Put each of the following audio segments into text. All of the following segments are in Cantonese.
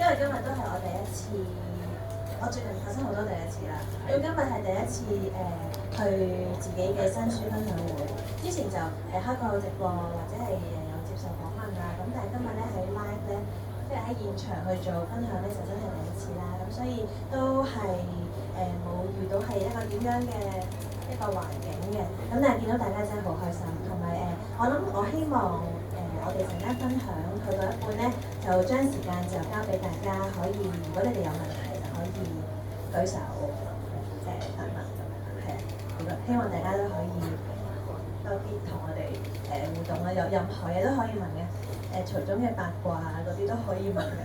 因為今日都係我第一次，我最近發生好多第一次啦。咁今日係第一次去自己嘅新書分享會，之前就開過直播或者係有接受訪問啊。咁但係今日咧喺 live 咧，即係喺現場去做分享咧，就真係第一次啦。咁所以都係冇遇到係一個點樣嘅一個環境嘅。咁但係見到大家真係好開心，同埋我希望我哋陣間分享去到一半咧，就將時間就交俾大家，可以如果你哋有問題就可以舉手發問咁樣，係啊，好啦，希望大家都可以多啲同我哋互動啦，有任何嘢都可以問嘅，隨種嘅八卦嗰啲都可以問嘅，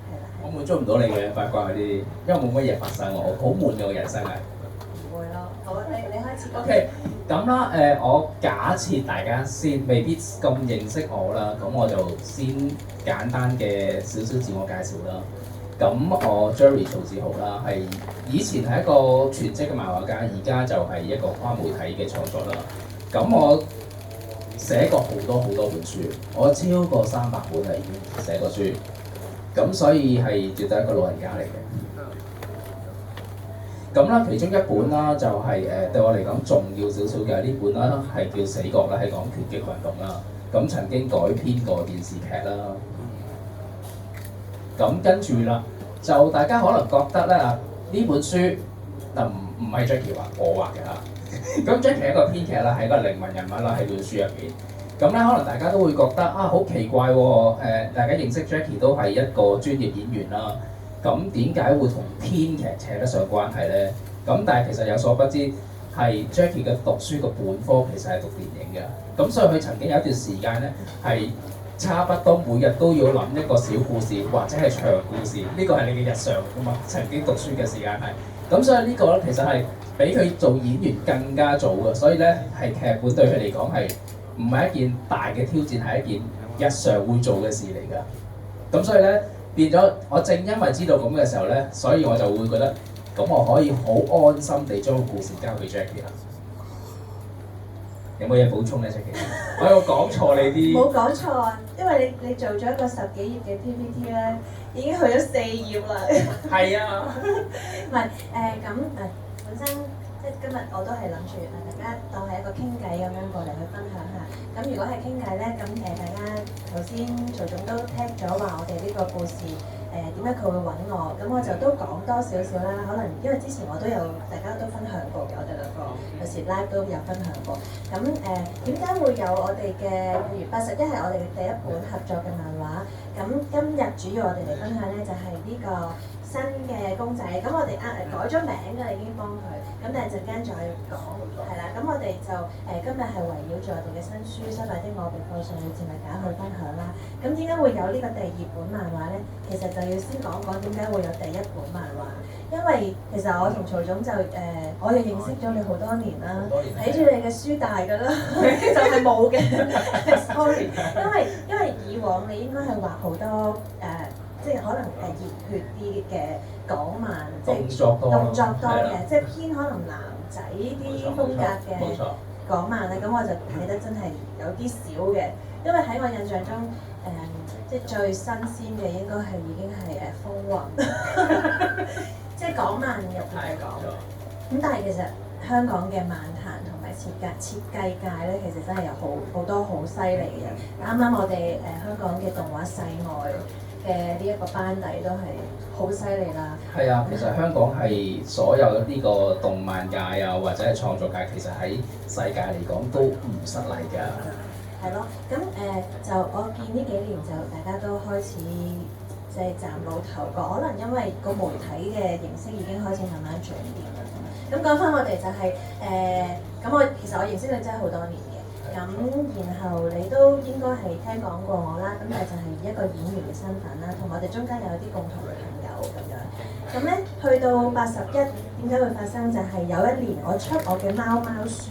係啦。我滿足唔到你嘅八卦嗰啲，因為冇乜嘢發生，我好悶嘅我人生係。唔會咯，好，你開始。OK，咁啦，我假設大家先未必咁認識我啦，咁我就先簡單嘅少少自我介紹啦。咁我 Jerry 曹志豪啦，係以前係一個全職嘅漫畫家，而家就係一個跨媒體嘅創作啦。咁我寫過好多本書，我超過300本啦已經寫過書，咁所以係絕對一個老人家嚟嘅。咁啦，其中一本啦就係對我嚟講重要少少嘅呢本啦，係叫《死角》啦，係講拳擊運動啦。咁曾經改編過電視劇啦。咁跟住啦，就大家可能覺得咧呢本書唔係 Jackie 畫，我畫嘅嚇。咁 Jackie 係一個編劇啦，係一個靈魂人物啦喺本書入邊。咁咧可能大家都會覺得好奇怪喎，大家認識 Jackie 都係一個專業演員啦。咁點解會同編劇扯得上關係咧？咁但係其實有所不知，係 Jackie 嘅讀書嘅本科其實係讀電影嘅。咁所以佢曾經有一段時間咧係差不多每日都要諗一個小故事或者係長故事，呢個係你嘅日常㗎嘛。曾經讀書嘅時間係，咁所以呢個咧其實係比佢做演員更加早嘅，所以咧係劇本對佢嚟講係唔係一件大嘅挑戰，係一件日常會做嘅事嚟㗎。咁所以咧。變咗，我正因為知道咁嘅時候咧，所以我就會覺得，咁我可以好安心地將個故事交俾 Jackie 啦。有冇嘢補充咧 ，Jackie？我有講錯你啲？冇講錯啊，因為你做咗一個10幾頁嘅 PPT 咧，已經去咗4頁啦。係啊。唔係咁本身。即係今日我都係諗住大家當係一個傾偈咁樣過嚟去分享下。咁如果係傾偈咧，咁大家頭先曹總都聽咗話我哋呢個故事點解佢會揾我，咁我就都講多少少啦。可能因為之前我都有大家都分享過嘅，我哋兩個有時 live 都有分享過。咁點解會有我哋嘅譬如81係我哋嘅第一本合作嘅漫畫。咁今日主要我哋嚟分享咧就係呢個新嘅公仔，咁我哋改咗名㗎啦，已經幫佢，咁但係陣間再講，係啦，咁我哋就今日係圍繞住我哋嘅新書《失敗的我被放上了置物架》去分享啦。咁點解會有呢個第2本漫畫咧？其實就要先講講點解會有第1本漫畫，因為其實我同曹總就我哋認識咗你好多年啦，睇住你嘅書大㗎啦，就係冇嘅，sorry，因為以往你應該係畫好多即係可能熱血啲嘅港漫，即係動作多嘅，即係偏可能男仔啲風格嘅港漫咧。咁我就睇得真係有啲少嘅，因為喺我印象中，即係最新鮮嘅應該係已經係風雲，即係港漫入邊嚟講。咁但係其實香港嘅漫壇同埋設計界咧，其實真係有好多好犀利嘅人。啱啱我哋香港嘅動畫世外嘅呢一個班底都係好犀利啦。係啊，其實香港係所有呢個動漫界啊，或者係創作界，其實喺世界嚟講都唔失禮㗎。係咯，咁就我見呢幾年就大家都開始即係嶄露頭角，可能因為個媒體嘅形式已經開始慢慢轉變啦。咁講翻我哋就係咁其實我認識你真係好多年嘅。咁然後你都應該係聽講過我啦，咁但係就係以一個演員嘅身份啦，同我哋中間有啲共同嘅朋友咁樣。咁咧去到81，點解會發生？就係有一年我出我嘅貓書，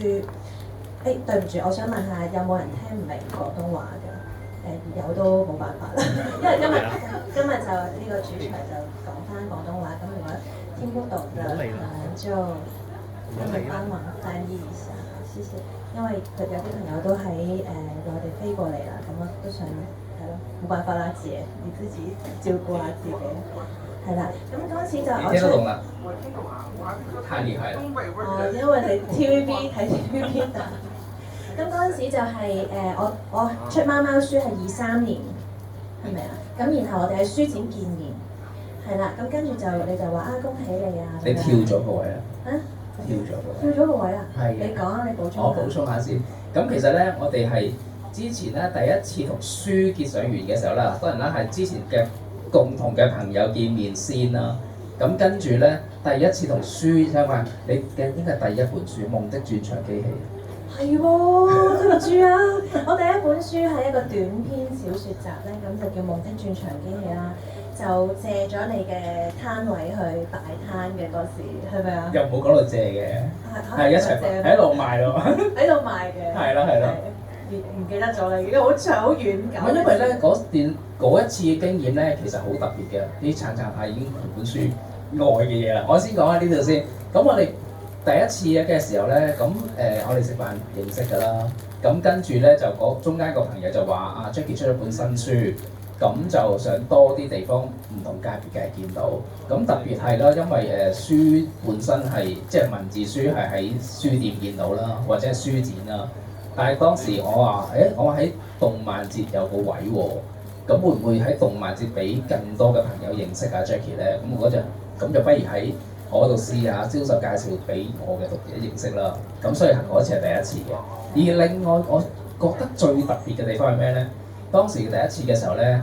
對唔住，我想問下有冇人聽唔明廣東話㗎？有都冇辦法啦，因為今日就呢個主場就講翻廣東話，咁如果聽不懂的就他們幫忙翻譯一下，謝謝。因為佢有啲朋友都喺內地飛過嚟啦，咁我都想係咯，冇辦法啦，姐，你自己照顧下自己。係啦，咁嗰陣時就你聽得懂啦？太厲害啦！因為你 TVB 睇 TVB 大。咁嗰陣時就係、我出貓貓書係23年，係咪啊？咁然後我哋喺書展見面，係啦。咁跟住就你就話啊，恭喜你啊！你跳咗個位啦？啊？跳咗個位。跳咗個位啊？係嘅。你講啊，你補充。我補充下先。咁其實咧，我哋係之前咧第一次同書結上緣嘅時候啦，當然啦係之前嘅共同嘅朋友見面先啦。咁跟住咧，第一次同書相關，你嘅應該係第一本書《夢的轉場機器》。係喎，對唔住啊！我第一本書係一個短篇小説集咧，咁就叫《夢的轉場機器》啦，就借咗你嘅攤位去擺攤嘅嗰時，係咪啊？又冇講到借嘅，係一齊喺度賣咯，喺度賣嘅。係咯係咯。唔記得咗啦，已經好長好遠咁。因為咧嗰一次嘅經驗咧，其實好特別嘅，啲撐下已經同本書外嘅嘢啦。我先講下呢度先。咁我哋第一次嘅時候咧，咁我哋食飯認識㗎啦。咁跟住咧就中間個朋友就話啊 Jackie 出咗本新書，咁就想多啲地方唔同界別嘅見到。咁特別係啦，因為書本身係即係文字書係喺書店見到啦，或者係書展啦。但係當時我話，我喺動漫節有個位喎，咁會唔會喺動漫節俾更多嘅朋友認識啊 Jackie 咧？咁我嗰陣咁就不如喺我度試下銷售介紹俾我嘅讀者認識啦。咁所以嗰次係第一次嘅。而另外我覺得最特別嘅地方係咩咧？當時第一次嘅時候咧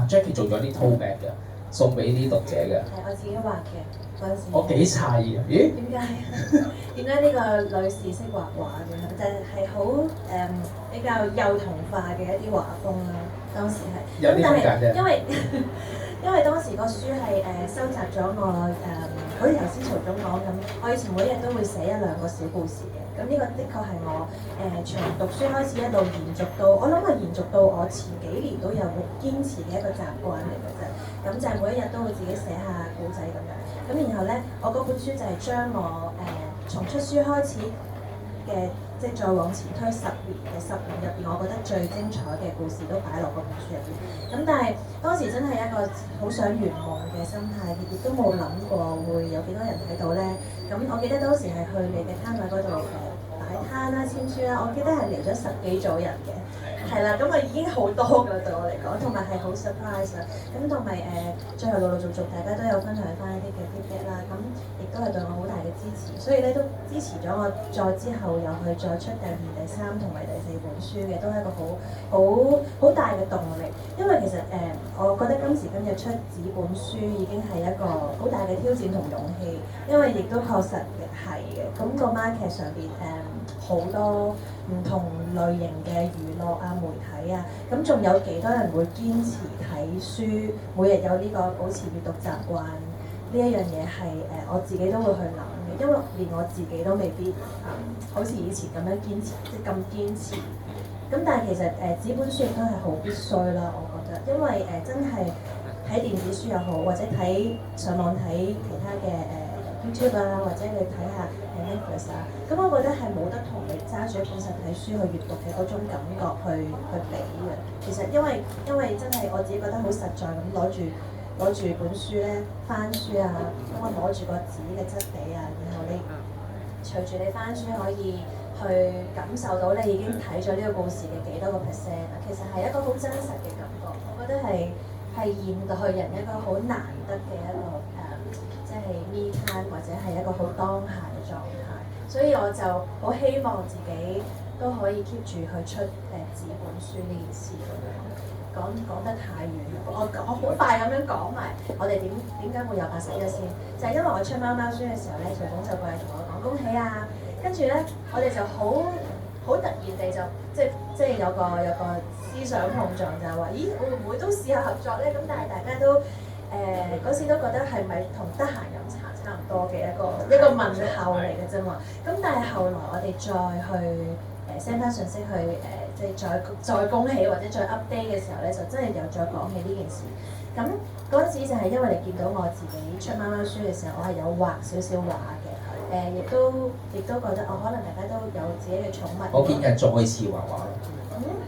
，Jackie 做咗啲 tote bag 嘅，送俾啲讀者嘅。係我自己畫嘅嗰陣時。我幾詫異啊！咦？點解？點解呢個女士識畫畫嘅？就係好比較幼童化嘅一啲畫風啦。當時係。有啲風格啫。因為當時個書係收集咗我好似頭先曹總講咁，我以前每日都會寫1-2個小故事嘅。咁呢個的確係我從讀書開始一路延續到，我諗係延續到我前幾年都有堅持嘅一個習慣嚟嘅啫。咁就係每一日都會自己寫下故仔咁樣。咁然後咧，我嗰本書就係將我從出書開始嘅，即係再往前推10年嘅10年入邊，我覺得最精彩嘅故事都擺落嗰本書入邊。咁但係當時真係一個好想圓夢嘅心態，亦都冇諗過會有幾多人睇到咧。咁我記得當時係去你嘅攤位嗰度擺攤啦、簽書啦，我記得係嚟咗10幾組人嘅。係啦，咁啊已經好多㗎啦對我嚟講，同埋係好 surprise 啦。咁同埋最後陸陸續續大家都有分享翻一啲嘅 feedback 啦，咁亦都係對我好大嘅支持，所以咧都支持咗我再之後又去再出第2、第3同埋第4本書嘅，都係一個好大嘅動力。因為其實我覺得今時今日出紙本書已經係一個好大嘅挑戰同勇氣，因為亦都確實係嘅。咁個 market 上邊好多唔同類型嘅娛樂啊、媒體啊，咁仲有幾多人會堅持睇書，每日有呢個保持閱讀習慣呢一樣嘢係我自己都會去諗嘅，因為連我自己都未必好似以前咁樣堅持，即係咁堅持。咁但係其實紙本書亦都係好必須啦，我覺得，因為真係睇電子書又好，或者上網睇其他嘅YouTube 啊，或者你睇下Netflix 啊，咁我覺得係冇得同你揸住一本實體書去閱讀嘅嗰種感覺去比嘅。其實因為真係我自己覺得好實在咁攞住本書咧翻書啊，咁我攞住個紙嘅質地啊，然後你隨住你翻書可以去感受到你已經睇咗呢個故事嘅幾多個 percent 啊，其實係一個好真實嘅感覺。我覺得係現代人一個好難得嘅一個即係 me time 或者係一個好當下嘅狀態，所以我就好希望自己都可以 keep 住去出紙本書呢件事咁樣。講得太遠，我好快咁樣講埋，我哋點解會有81先？就係因為我出貓貓書嘅時候咧，曹總就過嚟同我講恭喜啊，跟住咧我哋就好突然地就即係有個思想碰撞，就係話咦會唔會都試下合作咧？咁但係大家都嗰時都覺得係咪同得閒飲茶差唔多嘅一個問候嚟嘅啫嘛。咁但係後來我哋再去send 翻信息去即係再恭喜或者再 update 嘅時候咧，就真係又再講起呢件事。咁嗰陣時就係因為你見到我自己出貓貓書嘅時候，我係有畫少少畫嘅，亦都覺得可能大家都有自己嘅寵物。我見係再次畫畫。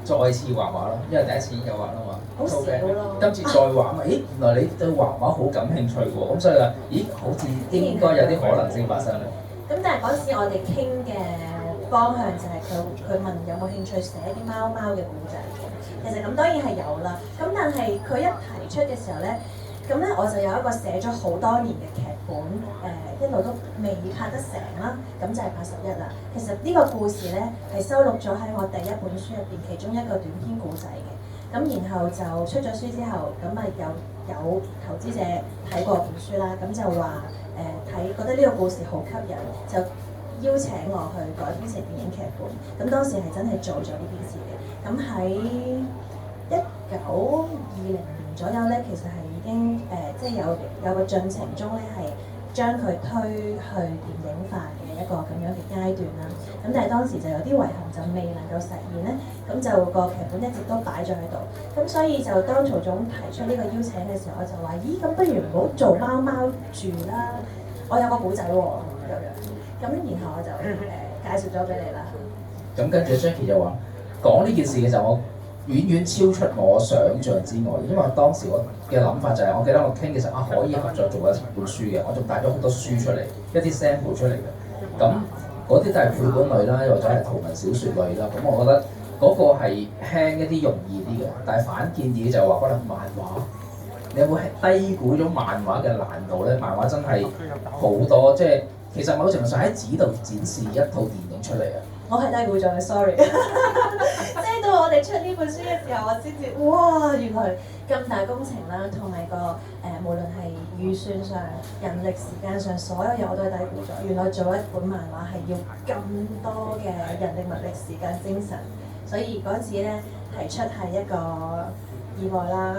再次畫畫咯，因為第一次已經有畫啦嘛。好少咯。今次再畫嘛，咦，原來你對畫畫好感興趣喎，咁所以話，咦，好似應該有啲可能性發生咧。咁但係嗰時我哋傾嘅方向就係佢問有冇興趣寫啲貓貓嘅故仔嘅，其實咁當然係有啦。咁但係佢一提出嘅時候咧，咁咧我就有一個寫咗好多年嘅劇本，一路都未拍得成啦，咁就係81啦。其實呢個故事咧係收錄咗喺我第一本書入邊其中一個短篇故仔嘅。咁然後就出咗書之後，咁啊有投資者睇過本書啦，咁就話覺得呢個故事好吸引，就邀請我去改編成電影劇本。咁當時係真係做咗呢件事嘅。咁喺1920年左右咧，其實係已經即係有個進程中咧係將佢推去電影化嘅一個咁樣嘅階段啦。咁但係當時就有啲遺憾，就未能夠實現咧。咁就個劇本一直都擺咗喺度。咁所以就當曹總提出呢個邀請嘅時候，我就話：咦，咁不如唔好做貓貓住啦，我有個古仔喎咁樣。咁然後我就介紹咗俾你啦。咁跟住 Jackie 就話講呢件事嘅時候，我遠遠超出我想像之外，因為當時我嘅諗法就係，我記得我傾嘅時候可以合作做一本書嘅，我仲帶咗好多書出嚟，一啲 sample 出嚟嘅。咁嗰啲都係繪本類啦，或者係圖文小説類啦。咁我覺得嗰個係輕一啲、容易啲嘅。但係反建議就話可能漫畫，你有冇低估咗漫畫嘅難度咧？漫畫真係好多，即係其實某程度上喺紙度展示一套電影出嚟啊！我係低估咗，sorry。即係到我哋出呢本書嘅時候，我先至哇，原來咁大工程啦，同埋個無論係預算上、人力時間上，所有嘢我都係低估咗。原來做一本漫畫係要咁多嘅人力、物力、時間、精神，所以嗰陣時咧提出係一個意外啦。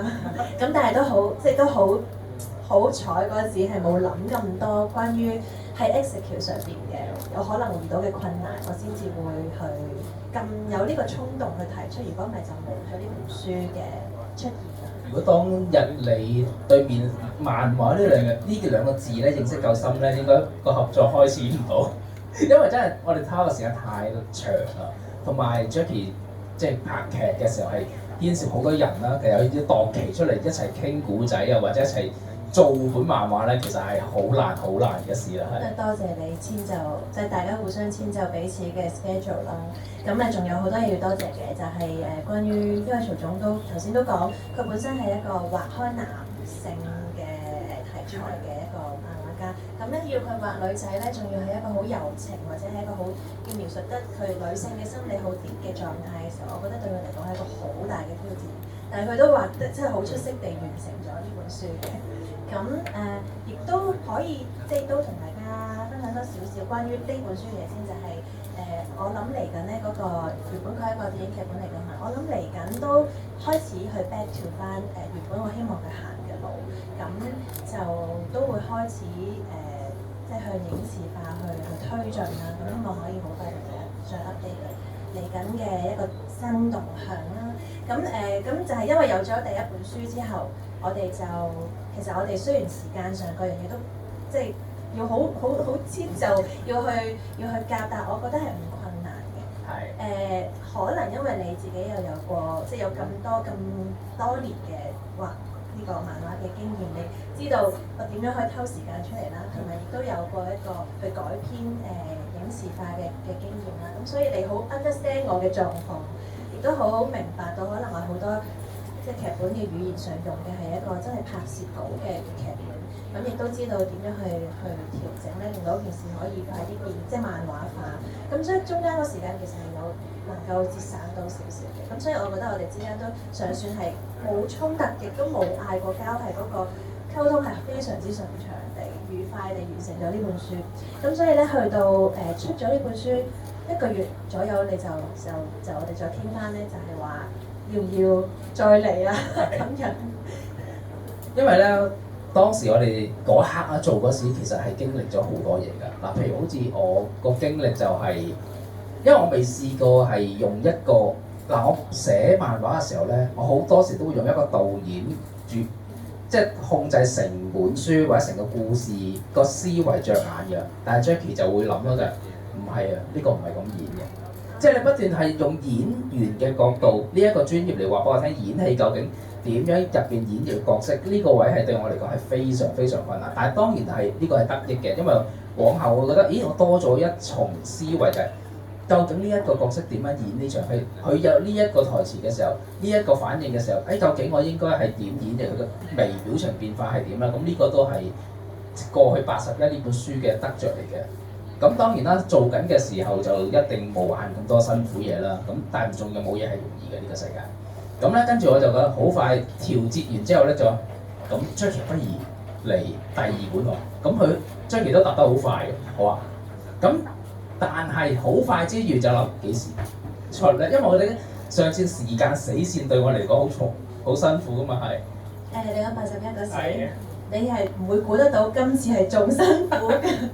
咁但係都好，即係都好彩嗰陣時係冇諗咁多關於喺 execute 上邊嘅有可能遇到嘅困難，我先至會去咁有呢個衝動去提出。如果唔係就冇咗呢本書嘅出現。如果當日你對面漫畫呢兩個字咧認識夠深咧，應該個合作開始唔到，因為真係我哋拖嘅時間太長啦，同埋 Jackie 即係拍劇嘅時候係牽涉好多人啦，其實有啲檔期出嚟一齊傾故仔啊，或者一齊做本漫畫咧，其實係好難嘅事啦。係。多謝你遷就，即係大家互相遷就彼此嘅 schedule 啦。咁啊，仲有好多嘢要多謝嘅，就係關於，因為曹總都頭先都講，佢本身係一個畫開男性嘅題材嘅一個漫畫家。咁咧要佢畫女仔咧，仲要係一個好柔情，或者係一個好要描述得佢女性嘅心理好啲嘅狀態嘅時候，我覺得對佢嚟講係一個好大嘅挑戰。但係佢都畫得真係好出色地完成咗呢本書嘅。咁亦都可以即係都同大家分享多少少關於呢本書嘅嘢先，就係我諗嚟緊咧嗰個原本佢係一個電影劇本嚟㗎嘛，我諗嚟緊都開始去 back to 翻原本我希望佢行嘅路，咁就都會開始即係向影視化去推進啦，咁希望可以好快同大家再 update 嚟緊嘅一個新動向啦。咁就係因為有咗第一本書之後，我哋就其實我哋雖然時間上各樣嘢都即係要好遷就，要去夾，但係我覺得係唔困難嘅。係。可能因為你自己又有過即係有咁多年嘅畫呢個漫畫嘅經驗，你知道我點樣可以偷時間出嚟啦，同埋亦都有過一個去改編影視化嘅經驗啦。咁所以你好 understand 我嘅狀況，亦都好明白到可能我好多即係劇本嘅語言上用嘅係一個真係拍攝稿嘅劇本，咁亦都知道點樣去調整咧，令到件事可以快啲變即係漫畫化。咁所以中間個時間其實係有能夠節省到少少嘅。咁所以我覺得我哋之間都尚算係冇衝突，亦都冇嗌過交，係嗰個溝通係非常之順暢地、愉快地完成咗呢本書。咁所以咧去到出咗呢本書1個月左右，你就我哋再傾翻咧，就係話要唔要再嚟啊咁樣。因為咧當時我哋嗰刻啊做嗰時，其實係經歷咗好多嘢㗎。嗱，譬如好似我個經歷就係，因為我未試過係用一個我寫漫畫嘅時候咧，我好多時都會用一個導演即係控制成本書或者成個故事個思維着眼嘅。但係 Jackie 就會諗咯，就唔係啊，呢個唔係咁演嘅。即係你不斷係用演員嘅角度，呢一個專業嚟話俾我聽演戲究竟點樣入邊演繹角色，呢個位係對我嚟講係非常非常困難。但係當然係呢個係得益嘅，因為往後我覺得，咦，我多咗一重思維就係究竟呢一個角色點樣演呢場戲？佢有呢一個台詞嘅時候，呢一個反應嘅時候，究竟我應該係點演繹佢嘅微表情變化係點咧？咁呢個都係過去81呢本書嘅得着嚟嘅。咁當然啦，做緊嘅時候就一定無限咁多辛苦嘢啦。咁但係仲有冇嘢係容易嘅呢個世界？咁咧跟住我就覺得好快調節完之後咧就咁 Jackie 不如嚟第二本喎。咁佢 Jackie 都答得好快嘅，好啊。咁但係好快之餘就諗幾時出咧？因為我哋上次時間死線對我嚟講好重、好辛苦噶嘛係。你講81嗰時，你係唔會估得到今次係仲辛苦嘅。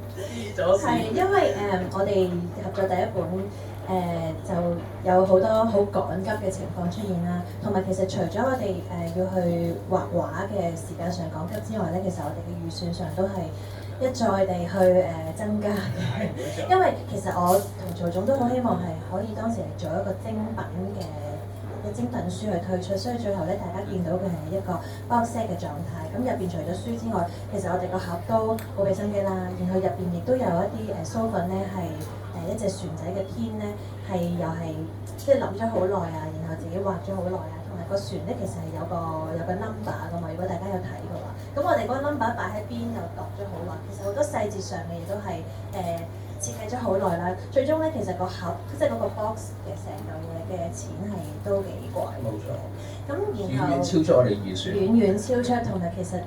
係因為我哋合作第一本就有好多好趕急嘅情況出現啦，同埋其實除咗我哋要去畫畫嘅時間上趕急之外咧，其實我哋嘅預算上都係一再地去增加嘅。因為其實我同曹總都好希望係可以當時嚟做一個精品嘅精品書去推出，所以最後咧大家見到嘅係一個 box set 嘅狀態。咁入邊除咗書之外，其實我哋個盒都好俾心機啦。然後入邊亦都有一啲酥粉咧係一隻船仔嘅天咧，係又係即係諗咗好耐啊，然後自己畫咗好耐啊，同埋個船咧其實係有個 number 噶嘛。如果大家有睇嘅話，咁我哋嗰個 number 擺喺邊又度咗好耐。其實好多細節上嘅嘢都係設計咗好耐啦，最終咧其實個盒即係嗰個 box 嘅成嚿嘢嘅錢係都幾貴。冇錯。咁然後遠遠超出我哋預算。遠遠超出，同埋其實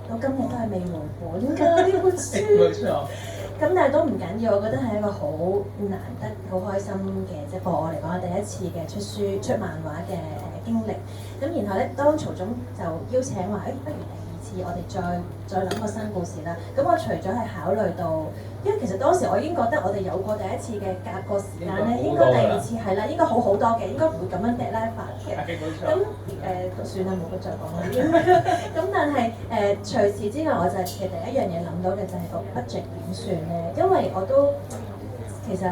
到今日都係未回本㗎呢本書。冇錯。咁但係都唔緊要，我覺得係一個好難得、好開心嘅，即係對我嚟講係第一次嘅出書、出漫畫嘅經歷。咁然後咧，當曹總就邀請話，不如第二次我哋再諗個新故事啦。咁我除咗係考慮到，因為其實當時我已經覺得我哋有過第一次嘅夾個時間咧，應該第二次係啦，應該好好多嘅，應該唔會咁樣掟拉法嘅。咁算啦，冇得再講啦。咁但係除此之外，我就其實第一樣嘢諗到嘅就係個 budget 點算咧，因為我都其實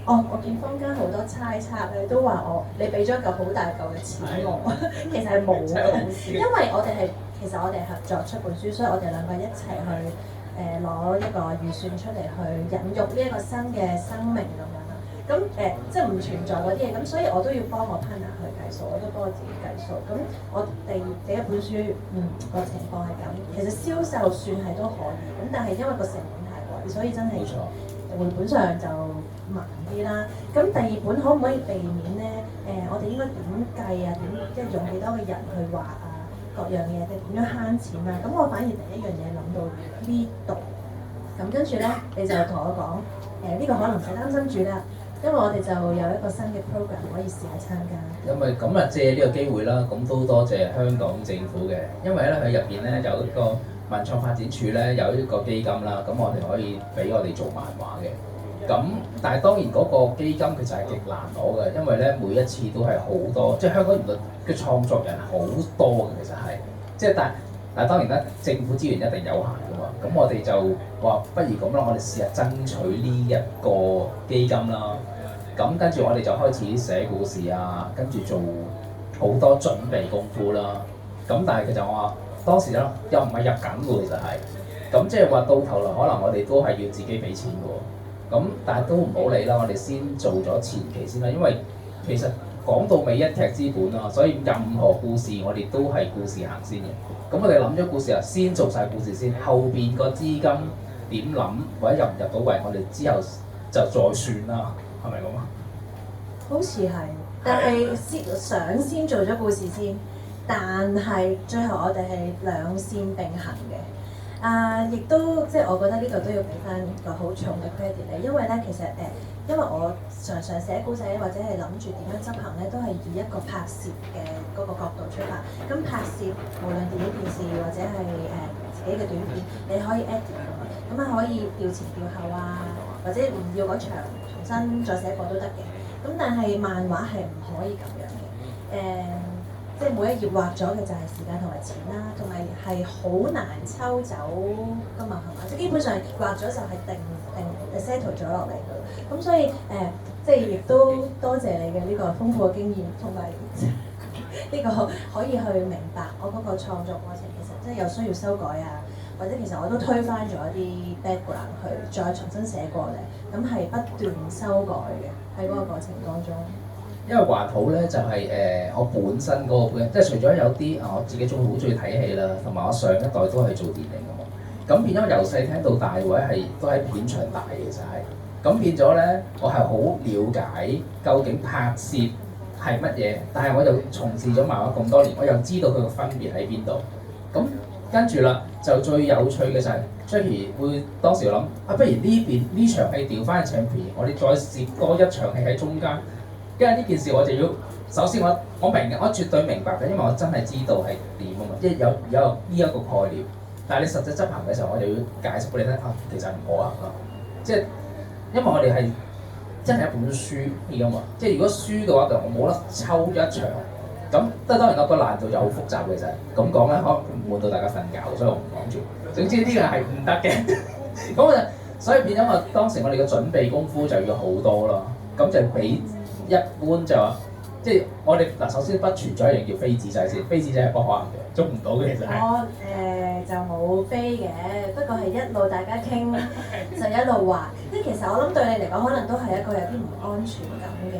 我見坊間好多猜測咧，都話你俾咗一嚿好大嚿嘅錢我，其實係冇嘅，因為其實我哋合作出本書，所以我哋兩個一齊去攞一個預算出嚟去引育呢一個新嘅生命咁樣啦。咁即係唔存在嗰啲嘢，咁所以我都要幫我 partner 去計數，我都幫我自己計數。咁我第一本書個情況係咁，其實銷售算係都可以，咁但係因為個成本太貴，所以真係回本上就慢啲啦。咁第二本可唔可以避免咧？我哋應該點計啊？點即係用幾多個人去畫啊？各樣嘢嘅點樣慳錢啊？咁我反而第一樣嘢諗到呢度。咁跟住咧，你就同我講呢個可能唔使擔心住啦，因為我哋就有一個新嘅 program 可以試下參加。因為咁啊，借呢個機會啦，咁都多謝香港政府嘅，因為咧佢入邊咧有一個文創發展處咧有一個基金啦，咁我哋可以俾我哋做漫畫嘅。咁但係當然嗰個基金其實係極難攞嘅，因為咧每一次都係好多，即係香港原來嘅創作人好多嘅，其實係即係但係當然啦，政府資源一定有限㗎嘛。咁我哋就話不如咁啦，我哋試下爭取呢一個基金啦。咁跟住我哋就開始寫故事啊，跟住做好多準備功夫啦。咁但係佢就話當時咧又唔係入緊喎，其實係咁即係話到頭來可能我哋都係要自己俾錢嘅喎。咁但係都唔好理啦，我哋先做咗前期先啦，因為其實講到尾一劇之本啊，所以任何故事我哋都係故事行先嘅。咁我哋諗咗故事啊，先做晒故事先，後邊個資金點諗或者入唔入到圍，我哋之後就再算啦，係咪咁啊？好似係，但係先做咗故事先，但係最後我哋係兩線並行嘅。亦都即係我覺得呢度都要俾翻個好重嘅 credit 你，因為咧其實因為我常常寫故仔或者係諗住點樣執行咧，都係以一個拍攝嘅嗰個角度出發。咁拍攝無論電影、電視或者係自己嘅短片，你可以 edit 㗎嘛，咁啊可以調前調後啊，或者唔要嗰場重新再寫過都得嘅。咁但係漫畫係唔可以咁樣嘅，即係每一頁畫咗嘅就係時間同埋錢啦，同埋係好難抽走噶嘛，係嘛？即係基本上畫咗就係定 settle 咗落嚟㗎。咁所以即係亦都多謝你嘅呢個豐富嘅經驗，同埋呢個可以去明白我嗰個創作過程其實即係有需要修改啊，或者其實我都推翻咗一啲 background 去再重新寫過嚟，咁係不斷修改嘅喺嗰個過程當中。因為華土咧就係、我本身嗰個即係除咗有啲我自己好中意睇戲啦，同埋我上一代都係做電影㗎嘛，咁變咗由細聽到大位係都喺片場大嘅就係、咁變咗咧我係好了解究竟拍攝係乜嘢，但係我又從事咗漫畫咁多年，我又知道佢個分別喺邊度。咁跟住啦，就最有趣嘅就係 Jackie 會當時諗不如呢場戲調翻去唱片，我哋再攝多一場戲喺中間。因為呢件事我就要首先我明嘅，我絕對明白嘅，因為我真係知道係點啊嘛，即係有呢一個概念。但係你實際執行嘅時候，我就要解釋俾你聽其實唔可行咯。即係因為我哋係真係一本書嚟㗎嘛，即係如果書嘅話就我冇得抽一場。咁當然個難度又好複雜嘅就係咁講咧，可能悶到大家瞓覺，所以我唔講住。總之呢個係唔得嘅。咁我就所以變咗當時我哋嘅準備功夫就要好多咯。咁就比一般就話，即係我哋首先不存在一樣叫飛紙仔先，飛紙仔係不可能嘅，捉唔到嘅其實係。我就冇飛嘅，不過係一路大家傾就一路畫。即係其實我諗對你嚟講，可能都係一個有啲唔安全感嘅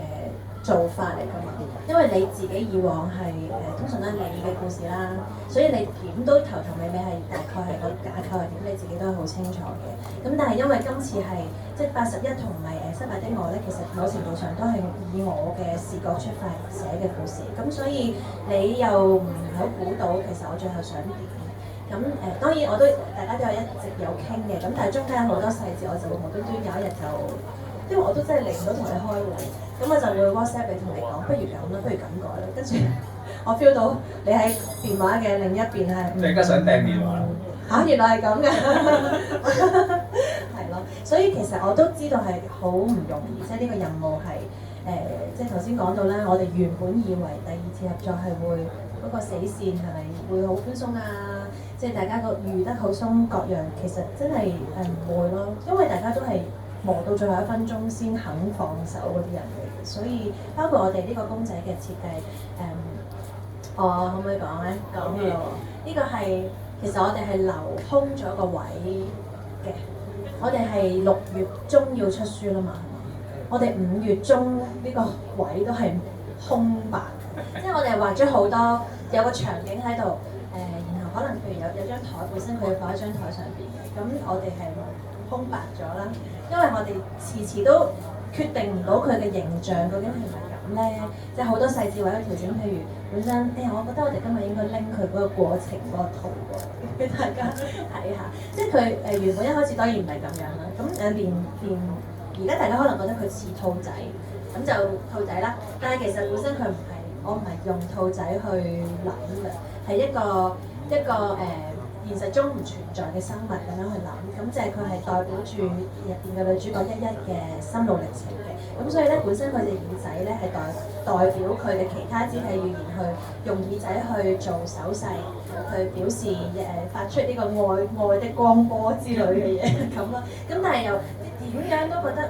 做法嚟㗎嘛。因為你自己以往係通常都係你嘅故事啦，所以你點都頭頭尾尾係大概係個架構係點，你自己都係好清楚嘅。咁但係因為今次係即係81同埋失敗的我咧，其實某程度上都係以我嘅視角出發寫嘅故事，咁所以你又唔好估到其實我最後想點。咁當然我都大家都有一直有傾嘅，咁但係中間好多細節我就會無端端有一日就，因為我都真係嚟唔到同你開會，咁我就會 WhatsApp 你同你講，不如咁啦，不如咁改啦，跟住我 feel 到你喺電話嘅另一邊係，你而家想掟電話啦？原來係咁嘅，係咯，所以其實我都知道係好唔容易，即係呢個任務係即係頭先講到咧，我哋原本以為第二次合作係會嗰個死線係咪會好寬鬆啊？即係大家個預得好鬆各樣，其實真係唔會咯，因為大家都係磨到最後1分鐘先肯放手嗰啲人嚟嘅，所以包括我哋呢個公仔嘅設計，我可唔可以講咧？講嘅咯，呢個係其實我哋係留空咗個位嘅，我哋係6月中要出書啦嘛，我哋5月中呢個位都係空白，即係我哋畫咗好多有個場景喺度，然後可能譬如有張台本身佢要放喺張台上邊嘅，咁我哋係空白咗啦，因為我哋遲遲都決定唔到佢嘅形象究竟係咪咁咧，即係好多細節位嘅調整，譬如本身我覺得我哋今日應該拎佢嗰個過程嗰個圖俾大家睇下，即係佢原本一開始當然唔係咁樣啦，咁連而家大家可能覺得佢似兔仔，咁就兔仔啦，但係其實本身佢唔係，我唔係用兔仔去諗嘅，係一個現實中唔存在嘅生物咁樣去諗，咁就係佢係代表住入邊嘅女主角11嘅心路歷程嘅，咁所以咧本身佢隻耳仔咧係代表佢嘅其他肢體語言去用耳仔去做手勢，去表示發出呢個愛的光波之類嘅嘢咁咯，咁但係又點樣都覺得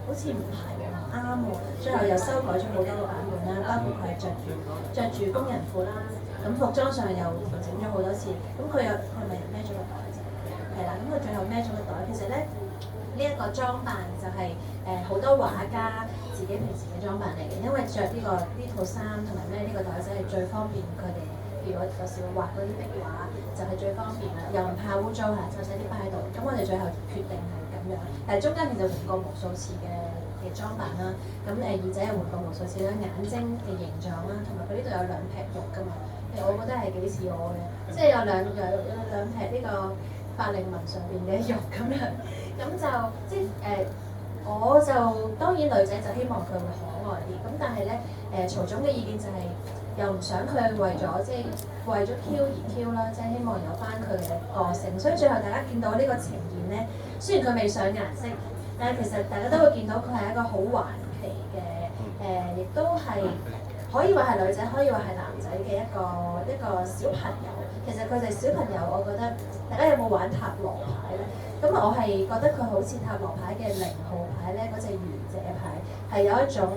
好似唔係唔啱喎，最後又修改咗好多個版本啦，包括佢係着住工人褲啦。咁服裝上又調整咗好多次，咁佢係咪孭咗個袋啫？係啦，咁佢最後孭咗個袋。其實咧，呢一個裝扮就係好多畫家自己平時嘅裝扮嚟嘅，因為着呢套衫同埋孭呢個袋仔係最方便佢哋。譬如我有時會畫嗰啲壁畫，就係最方便啦，又唔怕污糟嚇，就曬啲擺喺度。咁我哋最後決定係咁樣，但係中間其實換過無數次嘅裝扮啦。咁耳仔又換過無數次啦，眼睛嘅形狀啦，同埋佢呢度有2撇肉㗎嘛。我覺得係幾似我嘅，即係有兩撇呢個法令紋上邊嘅肉咁樣，咁就即係我就當然女仔就希望佢會可愛啲，咁但係咧曹總嘅意見就係又唔想佢為咗Q 而 Q 啦，即係希望有翻佢嘅個性，所以最後大家見到呢個呈現咧，雖然佢未上顏色，但係其實大家都會見到佢係一個好頑皮嘅，亦都係。可以話係女仔，可以話係男仔嘅一個小朋友。其實佢哋小朋友，我覺得大家有冇玩塔羅牌咧？咁我係覺得佢好似塔羅牌嘅0號牌咧，嗰隻愚者牌係有一種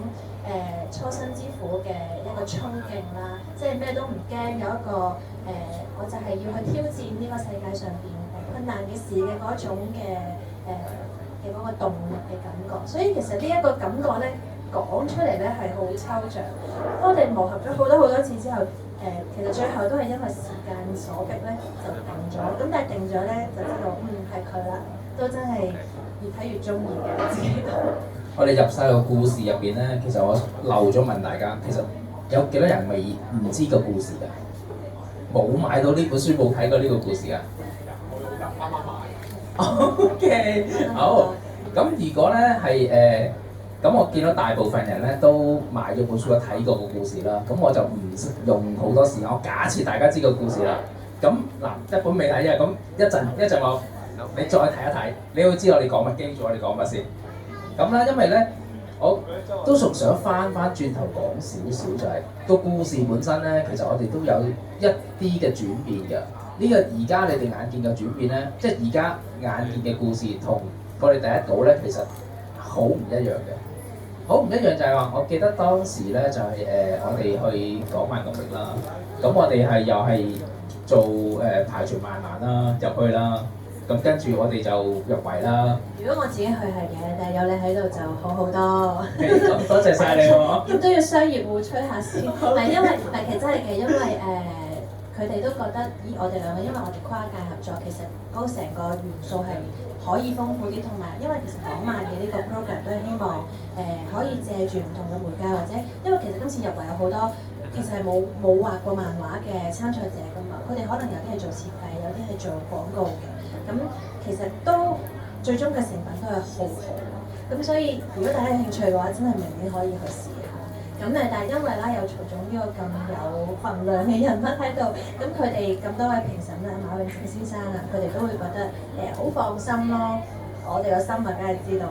初生之虎嘅一個衝勁啦，即係咩都唔驚，有一個我就係要去挑戰呢個世界上邊困難嘅事嘅嗰種嘅嗰個動力嘅感覺。所以其實呢一個感覺咧講出嚟咧係好抽象。當我哋磨合咗好多次之後，其實最後都係因為時間所逼咧就定咗。咁但係定咗咧就知道係佢啦，都真係越睇越中意嘅自己都。我哋入晒個故事入邊咧，其實我漏咗問大家，其實有幾多人未唔知個故事㗎？冇買到呢本書，冇睇過呢個故事㗎？啱啱買。OK， 好。咁如果咧係咁我見到大部分人咧都買咗本書，睇過個故事啦。咁我就唔用好多時間，我假設大家知個故事啦。咁嗱，一本未睇嘅，咁一陣我你再睇一睇，你會知我哋講乜，記住我哋講乜先。咁啦，因為咧，我都仲想翻轉頭講少少，就係個故事本身咧，其實我哋都有一啲嘅轉變嘅。呢個而家你哋眼見嘅轉變咧，即係而家眼見嘅故事同我哋第一稿咧，其實好唔一樣嘅。好唔一樣就係話，我記得當時咧就係我哋去講萬國域啦，咁我哋係又係做排除萬難啦入去啦。咁跟住我哋就入圍啦。如果我自己去係嘅，但係有你喺度就好好多。多謝晒你喎。咁都要商業互吹下先。係因為其實真係嘅，因為佢哋都覺得，咦，我哋兩個因為我哋跨界合作，其實嗰成個元素係可以豐富啲，同埋因為其實港漫嘅呢個 program 都係希望可以借住唔同嘅媒介，或者因為其實今次入圍有好多其實係冇畫過漫畫嘅參賽者㗎嘛，佢哋可能有啲係做設計，有啲係做廣告嘅。咁其實都最終嘅成品都係好好，咁所以如果大家有興趣嘅話，真係明年可以去試下。咁但係因為啦，有曹總呢個咁有份量嘅人物喺度，咁佢哋咁多位評審啦，馬永成先生啊，佢哋都會覺得好放心咯。我哋個心啊，梗係知道，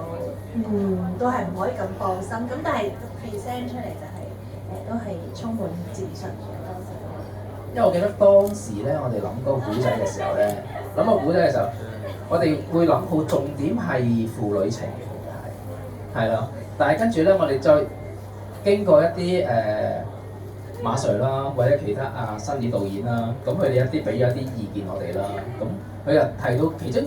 都係唔可以咁放心。咁但係 present 出嚟就係都係充滿自信嘅當時。因為我記得當時咧，我哋諗嗰個古仔嘅時候咧，諗個古仔嘅時候，我哋會諗好重點係父女情嘅，係啦。但係跟住咧，我哋再經過一啲馬 Sir 啦，或者其他新嘅導演啦，咁佢哋一啲俾咗一啲意見我哋啦。咁佢又提到其中，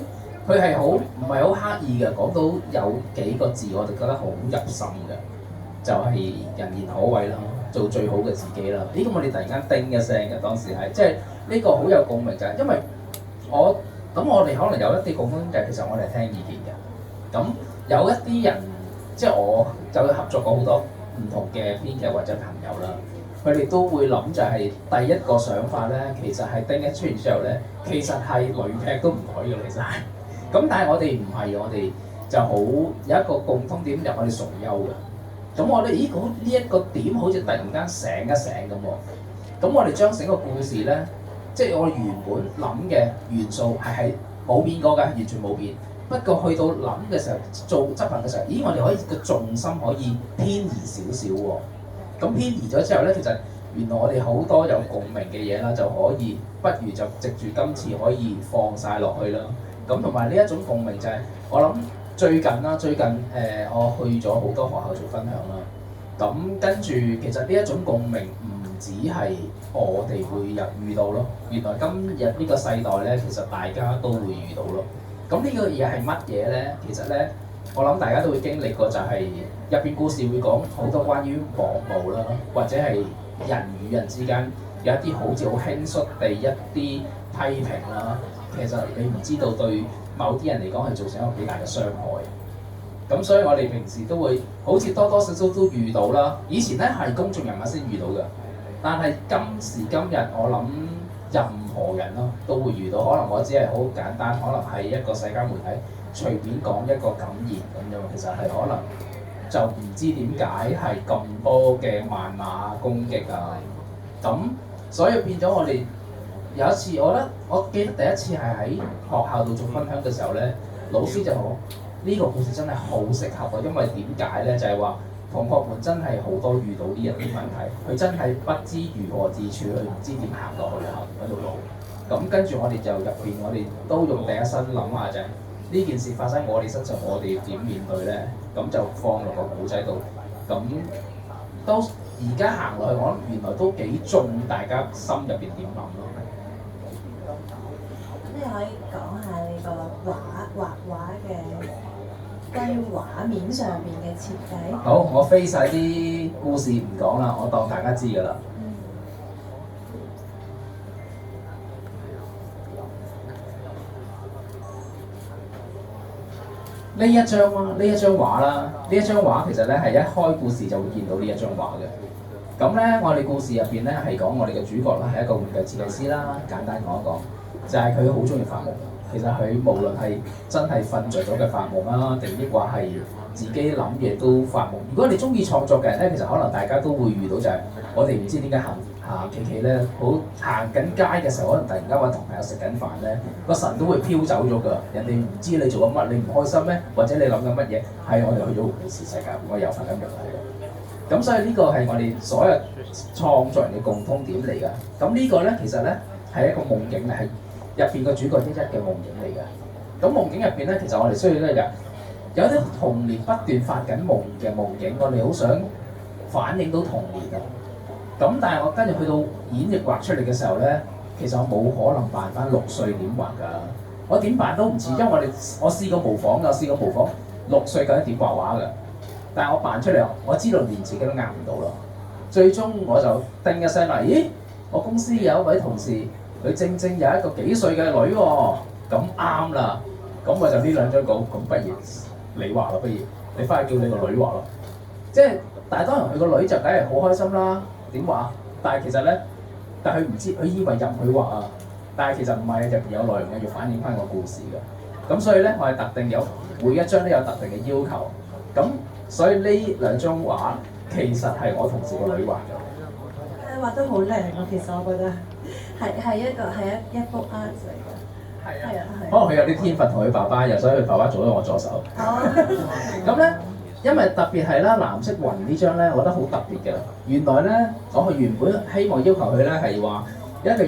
佢係好唔係好刻意嘅，講到有幾個字，我哋覺得好入心嘅，就係人言可畏啦。做最好嘅自己啦！呢個我哋突然間叮一聲嘅，當時係即係呢個好有共鳴就係，因為我哋可能有一啲共通就係其實我哋係聽意見嘅。咁有一啲人即係我就合作過好多唔同嘅編劇或者朋友啦，佢哋都會諗就係第一個想法咧，其實係叮一出完之後咧，其實係雷劈都唔改嘅，其實係。咁但係我哋唔係，我哋就好有一個共通點，就我哋崇優嘅。咁我哋呢一個點好似突然間醒一醒咁喎。咁我哋將整個故事咧，即係我原本諗嘅元素係冇變過㗎，完全冇變。不過去到諗嘅時候，做執行嘅時候，咦，我哋可以個重心可以偏移少少喎。咁偏移咗之後咧，其實原來我哋好多有共鳴嘅嘢啦，就可以不如就藉住今次可以放晒落去啦。咁同埋呢一種共鳴就係我諗。最近我去咗好多學校做分享啦。咁跟住其實呢一種共鳴唔止係我哋會遇到咯，原來今日呢個世代咧，其實大家都會遇到咯。咁呢個嘢係乜嘢咧？其實咧，我諗大家都會經歷過，就係入邊故事會講好多關於網暴啦，或者係人與人之間有一啲好似好輕率地一啲批評啦。其實你唔知道對某啲人嚟講係造成一個幾大嘅傷害，咁所以我哋平時都會好似多多少少都遇到啦。以前咧係公眾人物先遇到嘅，但係今時今日我諗任何人咯都會遇到。可能我只係好簡單，可能係一個社交媒體隨便講一個感言咁樣，其實係可能就唔知點解係咁多嘅謾罵攻擊啊。咁所以變咗我哋。有一次，我記得第一次係喺學校度做分享嘅時候咧，老師就話：呢個故事真係好適合啊！因為點解咧？就係話同學們真係好多遇到呢一啲問題，佢真係不知如何自處，佢唔知點行落去行嗰條路。咁跟住我哋就入邊，我哋都用第一身諗下就係呢件事發生我哋身上，我哋點面對咧？咁就放落個故仔度。咁都而家行落去，我諗原來都幾中大家心入邊點諗咯。咁你可以講下你個畫畫嘅關於畫面上面嘅設計？好，我飛晒啲故事唔講啦，我當大家知㗎啦。呢一張畫啦，呢一張畫其實咧係一開故事就會見到呢一張畫嘅。咁咧，我哋故事入邊咧係講我哋嘅主角啦，係一個玩具設計師啦。簡單講一講，就係佢好中意發夢。其實佢無論係真係瞓着咗嘅發夢啦，定抑或係自己諗嘢都發夢。如果你中意創作嘅人咧，其實可能大家都會遇到就係我哋唔知點解行企企咧，好行緊街嘅時候，可能突然間揾同朋友食緊飯咧，個神都會飄走咗㗎。人哋唔知你做緊乜，你唔開心咩？或者你諗緊乜嘢？係我哋去咗故事世界，我又瞓緊覺嚟嘅。咁所以呢個係我哋所有創作人嘅共通點嚟㗎。咁呢個咧其實咧係一個夢境嚟，係入邊個主角之一嘅夢境嚟㗎。咁夢境入邊咧，其實我哋需要咧有啲童年不斷發緊夢嘅夢境，我哋好想反映到童年啊。咁但係我跟住去到演繹畫出嚟嘅時候咧，其實我冇可能扮翻6歲點畫㗎，我點扮都唔似，因為我試過模仿㗎，試過模仿6歲究竟點畫畫㗎，但係我扮出嚟，我知道連自己都呃唔到咯。最終我就叮一聲啦，咦？我公司有一位同事，佢正正有一個幾歲嘅女喎，咁啱啦，咁我就呢兩張稿，咁不如你畫啦，不如你翻去叫你個女畫咯，即係但係當然佢個女就梗係好開心啦。點畫？但係其實咧，但係佢唔知，佢以為任佢畫啊。但係其實唔係，入邊有內容嘅，要反映翻個故事嘅。咁所以咧，我係特定有每一張都有特定嘅要求。咁所以呢兩張畫其實係我同事個女畫嘅。畫得好靚啊！其實我覺得係一幅 art 嚟嘅。係啊。可能佢有啲天分同佢爸爸，又所以佢爸爸做咗我助手。咁咧。因為特別係啦，藍色雲呢張咧，我覺得好特別嘅。原來咧，我原本希望要求佢咧係話一個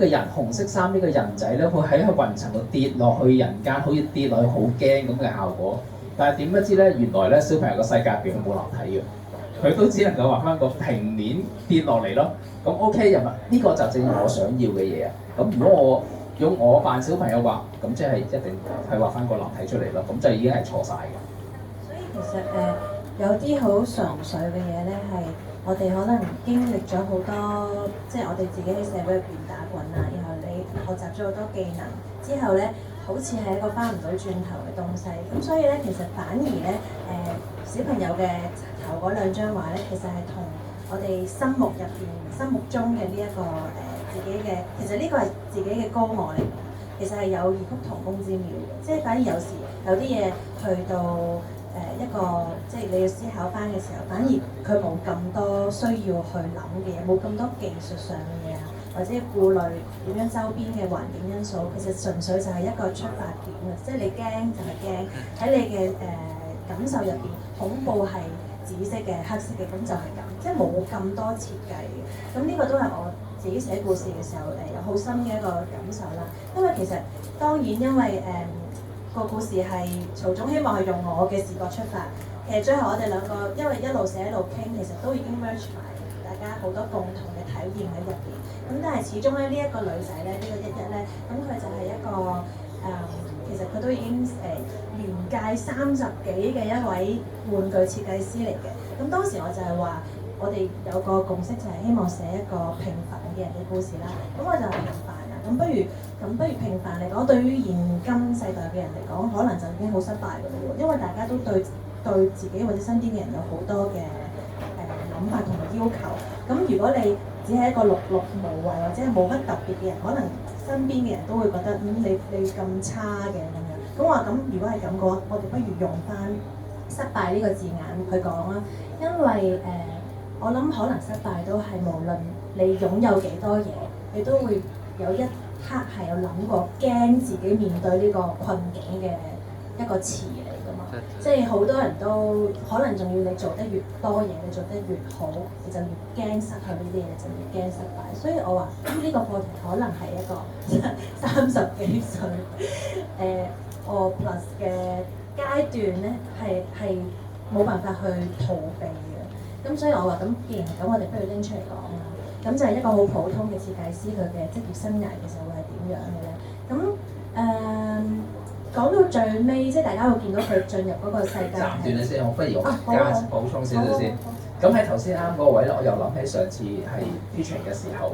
人紅色衫呢個人仔咧，會喺個雲層度跌落去人間，好似跌落去好驚咁嘅效果。但係點不知咧，原來咧小朋友個世界入邊佢冇樓梯嘅，佢都只能夠畫翻個平面跌落嚟咯。咁 OK 人物呢個就正係我想要嘅嘢啊。咁如果我用我扮小朋友畫，咁即係一定係畫翻個樓梯出嚟咯。咁就已經係錯晒嘅。其實有啲好純粹嘅嘢咧，係我哋可能經歷咗好多，即係我哋自己喺社會入邊打滾啊，然後你學習咗好多技能之後咧，好似係一個翻唔到轉頭嘅東西。咁所以咧，其實反而咧小朋友嘅頭嗰兩張畫咧，其實係同我哋心目中嘅呢一個自己嘅，其實呢個係自己嘅高我嚟講，其實係有異曲同工之妙嘅。即係反而有時有啲嘢去到一個即係你要思考翻嘅時候，反而佢冇咁多需要去諗嘅嘢，冇咁多技術上嘅嘢啊，或者顧慮點樣周邊嘅環境因素，其實純粹就係一個出發點啊！即係你驚就係驚，喺你嘅感受入邊，恐怖係紫色嘅、黑色嘅，咁就係咁，即係冇咁多設計嘅。咁呢個都係我自己寫故事嘅時候有好深嘅一個感受啦。因為其實當然因為個故事係曹總希望係用我嘅視覺出發，其實最後我哋兩個因為一路寫一路傾，其實都已經 merge 埋大家好多共同嘅體驗喺入邊。咁但係始終咧呢一個女仔咧，呢個一咧，咁佢就係一個其實佢都已經年屆30幾嘅一位玩具設計師嚟嘅。咁當時我就係話，我哋有個共識就係希望寫一個平凡嘅人嘅故事啦。咁我就係平凡啊，咁不如平凡嚟講，對於現今世代嘅人嚟講，可能就已經好失敗㗎啦喎。因為大家都對自己或者身邊嘅人有好多嘅諗法同埋要求。咁如果你只係一個碌碌無為或者係冇乜特別嘅人，可能身邊嘅人都會覺得你咁差嘅咁樣。咁我話咁，如果係咁嘅話，我哋不如用翻失敗呢個字眼去講啦。因為我諗可能失敗都係無論你擁有幾多嘢，你都會有一刻係有諗過驚自己面對呢個困境嘅一個詞嚟㗎嘛。嘛。即係好多人都可能仲要你做得越多嘢，你做得越好，你就越驚失去呢啲嘢，就越驚失敗。所以我話呢個課題可能係一個30幾歲我 plus 嘅階段咧，係冇辦法去逃避嘅。咁所以我話咁，既然係咁，我哋不如拎出嚟講啦。咁就係一個好普通嘅設計師，佢嘅職業生涯其實會係點樣嘅咧？咁講到最尾，即係大家會見到佢進入嗰個世界。暫斷你先，我不如我加補充少少先。咁喺頭先啱嗰個位咧，我又諗起上次係 teaching 嘅時候，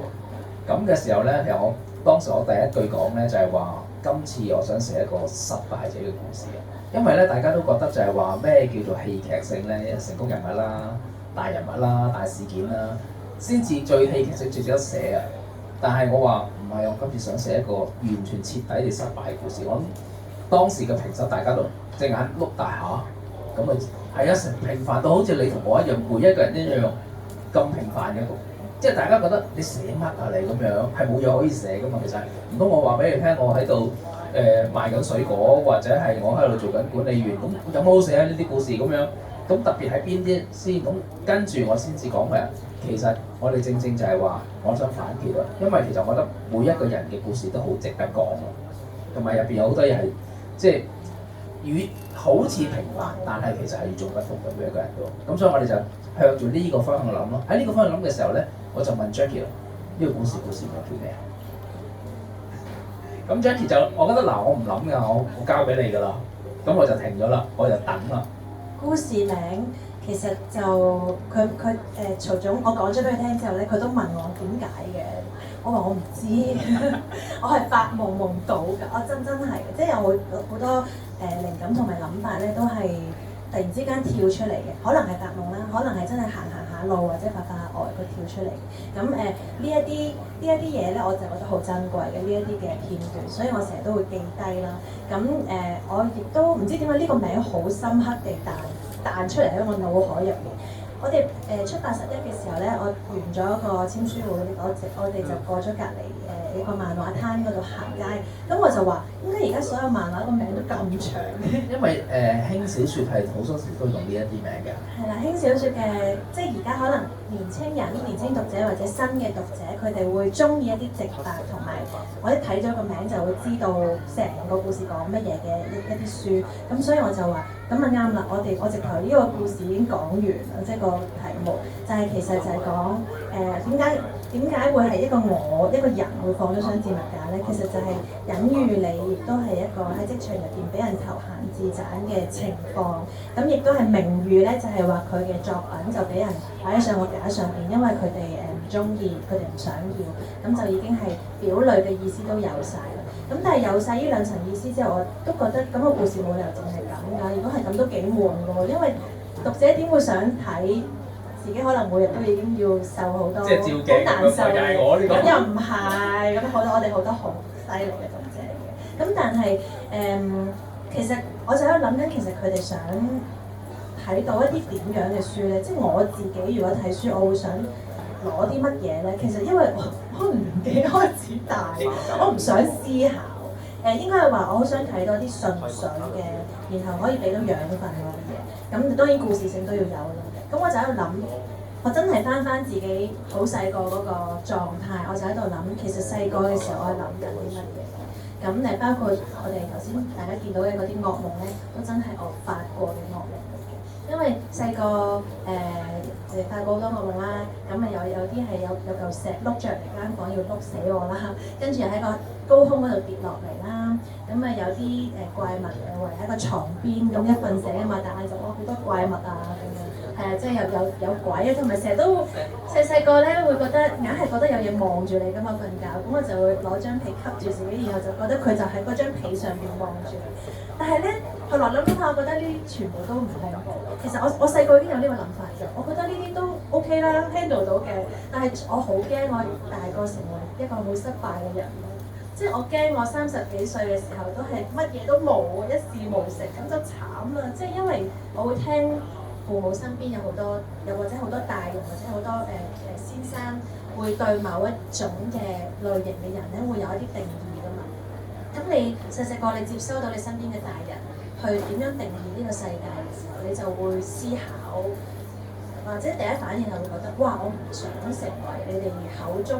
咁嘅時候咧，其實我當時我第一句講咧就係話，今次我想寫一個失敗者嘅故事啊。因為咧，大家都覺得就係話咩叫做戲劇性咧，成功人物啦、大人物啦、大事件啦，先至最戲劇性最值得寫啊。但係我話唔係，我今次想寫一個完全徹底地失敗嘅故事。我諗當時嘅評審大家都隻眼碌大下，咁啊係啊，成平凡到好似你同我一樣，每一個人一樣咁平凡嘅一個，即係大家覺得你寫乜啊你咁樣，係冇嘢可以寫噶嘛。其實唔通我話俾你聽，我喺度賣緊水果，或者係我喺度做緊管理員，咁有冇好寫啊呢啲故事咁樣？咁特別係邊啲先？咁跟住我先至講嘅。其實我哋正正就係話，我想反擊啊，因為其實我覺得每一個人嘅故事都好值得講咯，同埋入邊有好多嘢係即係與好似平凡，但係其實係與眾不同嘅每一個人都。咁所以我哋就向住呢個方向諗咯。喺呢個方向諗嘅時候咧，我就問 Jackie 啦，呢個故事名叫咩啊？咁 Jackie 就我覺得嗱，我唔諗㗎，我交俾你㗎啦。咁我就停咗啦，我就等啦。故事名其實就佢曹總，我講咗俾佢聽之後咧，佢都問我點解嘅。我話我唔知，我係發夢夢到㗎。我真係嘅，即係有好多靈感同埋諗法咧，都係突然之間跳出嚟嘅。可能係發夢啦，可能係真係行下路或者發下呆佢跳出嚟。咁呢一啲嘢咧，我就覺得好珍貴嘅呢一啲嘅片段，所以我成日都會記低啦。咁我亦都唔知點解呢個名好深刻地彈出嚟喺我腦海入面。我哋出81嘅時候咧，我完咗一個簽書會，我哋就過咗隔離一個漫畫攤嗰度行街。咁我就話：點解而家所有漫畫個名都咁長嘅？因為輕小說係好多時都用呢一啲名嘅。係啦，輕小說嘅，即係而家可能年青人、年青讀者或者新嘅讀者，佢哋會中意一啲直白同埋，我一睇咗個名就會知道成個故事講乜嘢嘅一啲書。咁所以我就話：咁啊啱啦，我直頭呢個故事已經講完啦，即係個題目就係其實就係講點解會係一個人會放咗雙置物架咧？其實就係隱喻你，亦都係一個喺職場入邊俾人投閒置散嘅情況。咁亦都係明喻咧，就係話佢嘅作品就俾人擺喺上個架上邊，因為佢哋唔中意，佢哋唔想要，咁就已經係表裏嘅意思都有晒啦。咁但係有晒呢兩層意思之後，我都覺得咁個故事冇理由淨係咁㗎。如果係咁都幾悶㗎喎，因為讀者點會想睇？自己可能每日都已經要受好多，好難受嘅。咁又唔係，咁我哋好多好犀利嘅讀者嚟嘅。咁但係其實我就喺度諗緊，其實佢哋想睇到一啲點樣嘅書咧？即係我自己如果睇書，我會想攞啲乜嘢咧？其實因為我年紀開始大，我唔想思考。應該係話我好想睇多啲純粹嘅，然後可以俾到養分嗰啲嘢。咁當然故事性都要有啦。咁我就喺度諗，我真係翻自己好細個嗰個狀態，我就喺度諗，其實細個嘅時候我係諗緊啲乜嘢？咁包括我哋頭先大家見到嘅嗰啲噩夢咧，都真係我發過嘅噩夢嚟嘅。因為細個發過好多噩夢啦，咁有啲係有嚿石碌着嚟間房要碌死我啦，跟住喺個高空嗰度跌落嚟啦，咁有啲怪物圍喺個床邊，咁一瞓醒啊嘛，但係就好多怪物啊咁樣。係啊，即係有鬼啊，同埋成日都細個咧會覺得硬係覺得有嘢望住你㗎嘛，瞓覺，咁我就會攞張被吸住自己，然後就覺得佢就喺嗰張被上邊望住你。但係咧，後來諗諗下，我覺得呢啲全部都唔恐怖。其實我細個已經有呢個諗法嘅，我覺得呢啲都 OK 啦 ，handle 到嘅。但係我好驚我大個成為一個好失敗嘅人。即係我驚我30幾歲嘅時候都係乜嘢都冇，一事無成，咁就慘啦。即係因為我會聽父母身邊有好多，又或者好多大人或者好多先生會對某一種嘅類型嘅人咧，會有一啲定義㗎嘛。咁你細個你接收到你身邊嘅大人去點樣定義呢個世界嘅時候，你就會思考，或者第一反應就會覺得，哇！我唔想成為你哋口中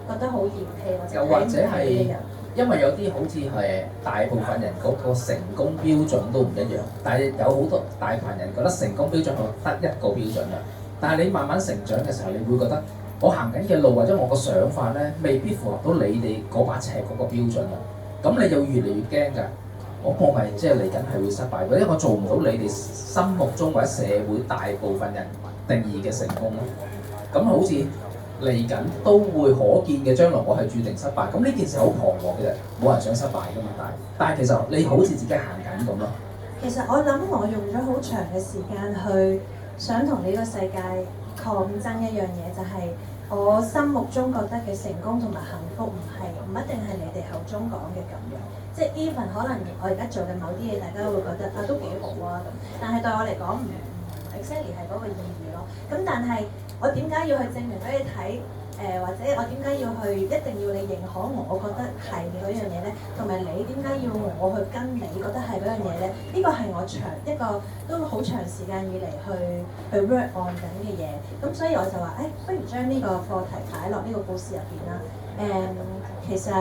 覺得好嫌棄或者睇唔起嘅人。因為有啲好似係大部分人嗰個成功標準都唔一樣，但係有好多大群人覺得成功標準係得一個標準啦。但係你慢慢成長嘅時候，你會覺得我行緊嘅路或者我個想法咧，未必符合到你哋嗰把尺嗰個標準啦。咁你就越嚟越驚㗎。我咪即係嚟緊係會失敗，或者我做唔到你哋心目中或者社會大部分人定義嘅成功咯。咁好似嚟緊都會可見嘅將來，我係注定失敗。咁呢件事好彷徨嘅啫，冇人想失敗㗎嘛。但係其實你好似自己行緊咁咯。其實我諗我用咗好長嘅時間去想同呢個世界抗爭一樣嘢，就係我心目中覺得嘅成功同埋幸福唔一定係你哋口中講嘅咁樣。即係 even 可能我而家做嘅某啲嘢，大家會覺得啊都幾好啊咁，但係對我嚟講唔 exactly 係嗰個意義咯。咁但係我點解要去證明俾你睇？或者我點解要去一定要你認可我覺得係嘅嗰樣嘢咧？同埋你點解要我去跟你覺得係嗰樣嘢咧？呢個係我一個都好長時間以嚟去 work on 緊嘅嘢。咁所以我就話不如將呢個課題擺落呢個故事入邊啦。其實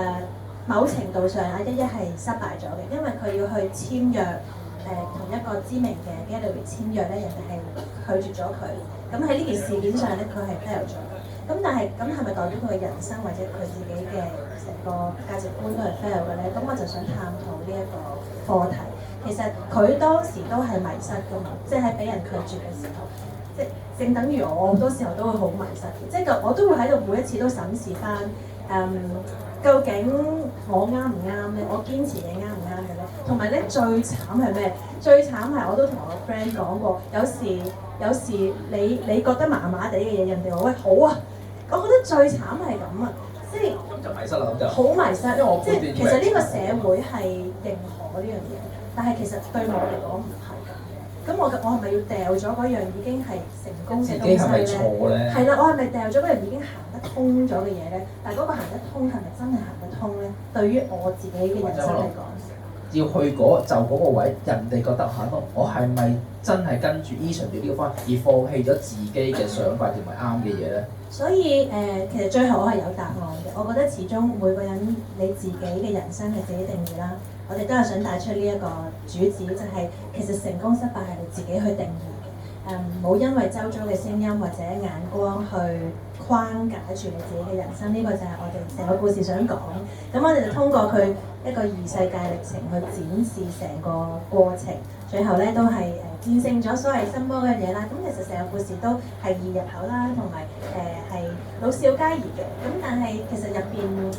某程度上阿一係失敗咗嘅，因為佢要去簽約同一個知名嘅 gallery 簽約咧，人哋係拒絕咗佢。咁喺呢件事件上咧，佢係 fail 咗。咁但係係咪代表佢嘅人生或者佢自己嘅成個價值觀都係 fail 嘅咧？咁我就想探討呢一個課題。其實佢當時都係迷失㗎嘛，即係喺俾人拒絕嘅時候，即係正等於我好多時候都會好迷失嘅，即係我都會喺度每一次都審視翻究竟我啱唔啱咧？我堅持嘅啱唔啱嘅咧？同埋咧最慘係咩？最慘係我都同我個 friend 講過，有時你覺得麻麻地嘅嘢，人哋話喂好啊！我覺得最慘係咁啊，即係就迷失啦，咁就好迷失。因為我即係其實呢個社會係認可呢樣嘢，但係其實對我嚟講唔係咁。咁我係咪要掉咗嗰樣已經係成功嘅東西咧？係啦，我係咪掉咗嗰樣已經行得通咗嘅嘢咧？但係嗰個行得通係咪真係行得通咧？對於我自己嘅人生嚟講，要去嗰個位，人哋覺得嚇我係咪真係跟住依循住呢個方法，而放棄咗自己嘅想法同埋啱嘅嘢咧？所以其實最後我係有答案嘅。我覺得始終每個人你自己嘅人生係自己定義啦。我哋都係想帶出呢一個主旨，就係其實成功失敗係你自己去定義嘅。唔好因為周遭嘅聲音或者眼光去框架住你自己嘅人生。呢個就係我哋成個故事想講。咁我哋就通過佢一個異世界歷程去展示成個過程，最後咧都係戰勝咗所謂心魔嗰樣嘢啦。咁其實成個故事都係易入口啦，同埋係老少皆宜嘅。咁但係其實入邊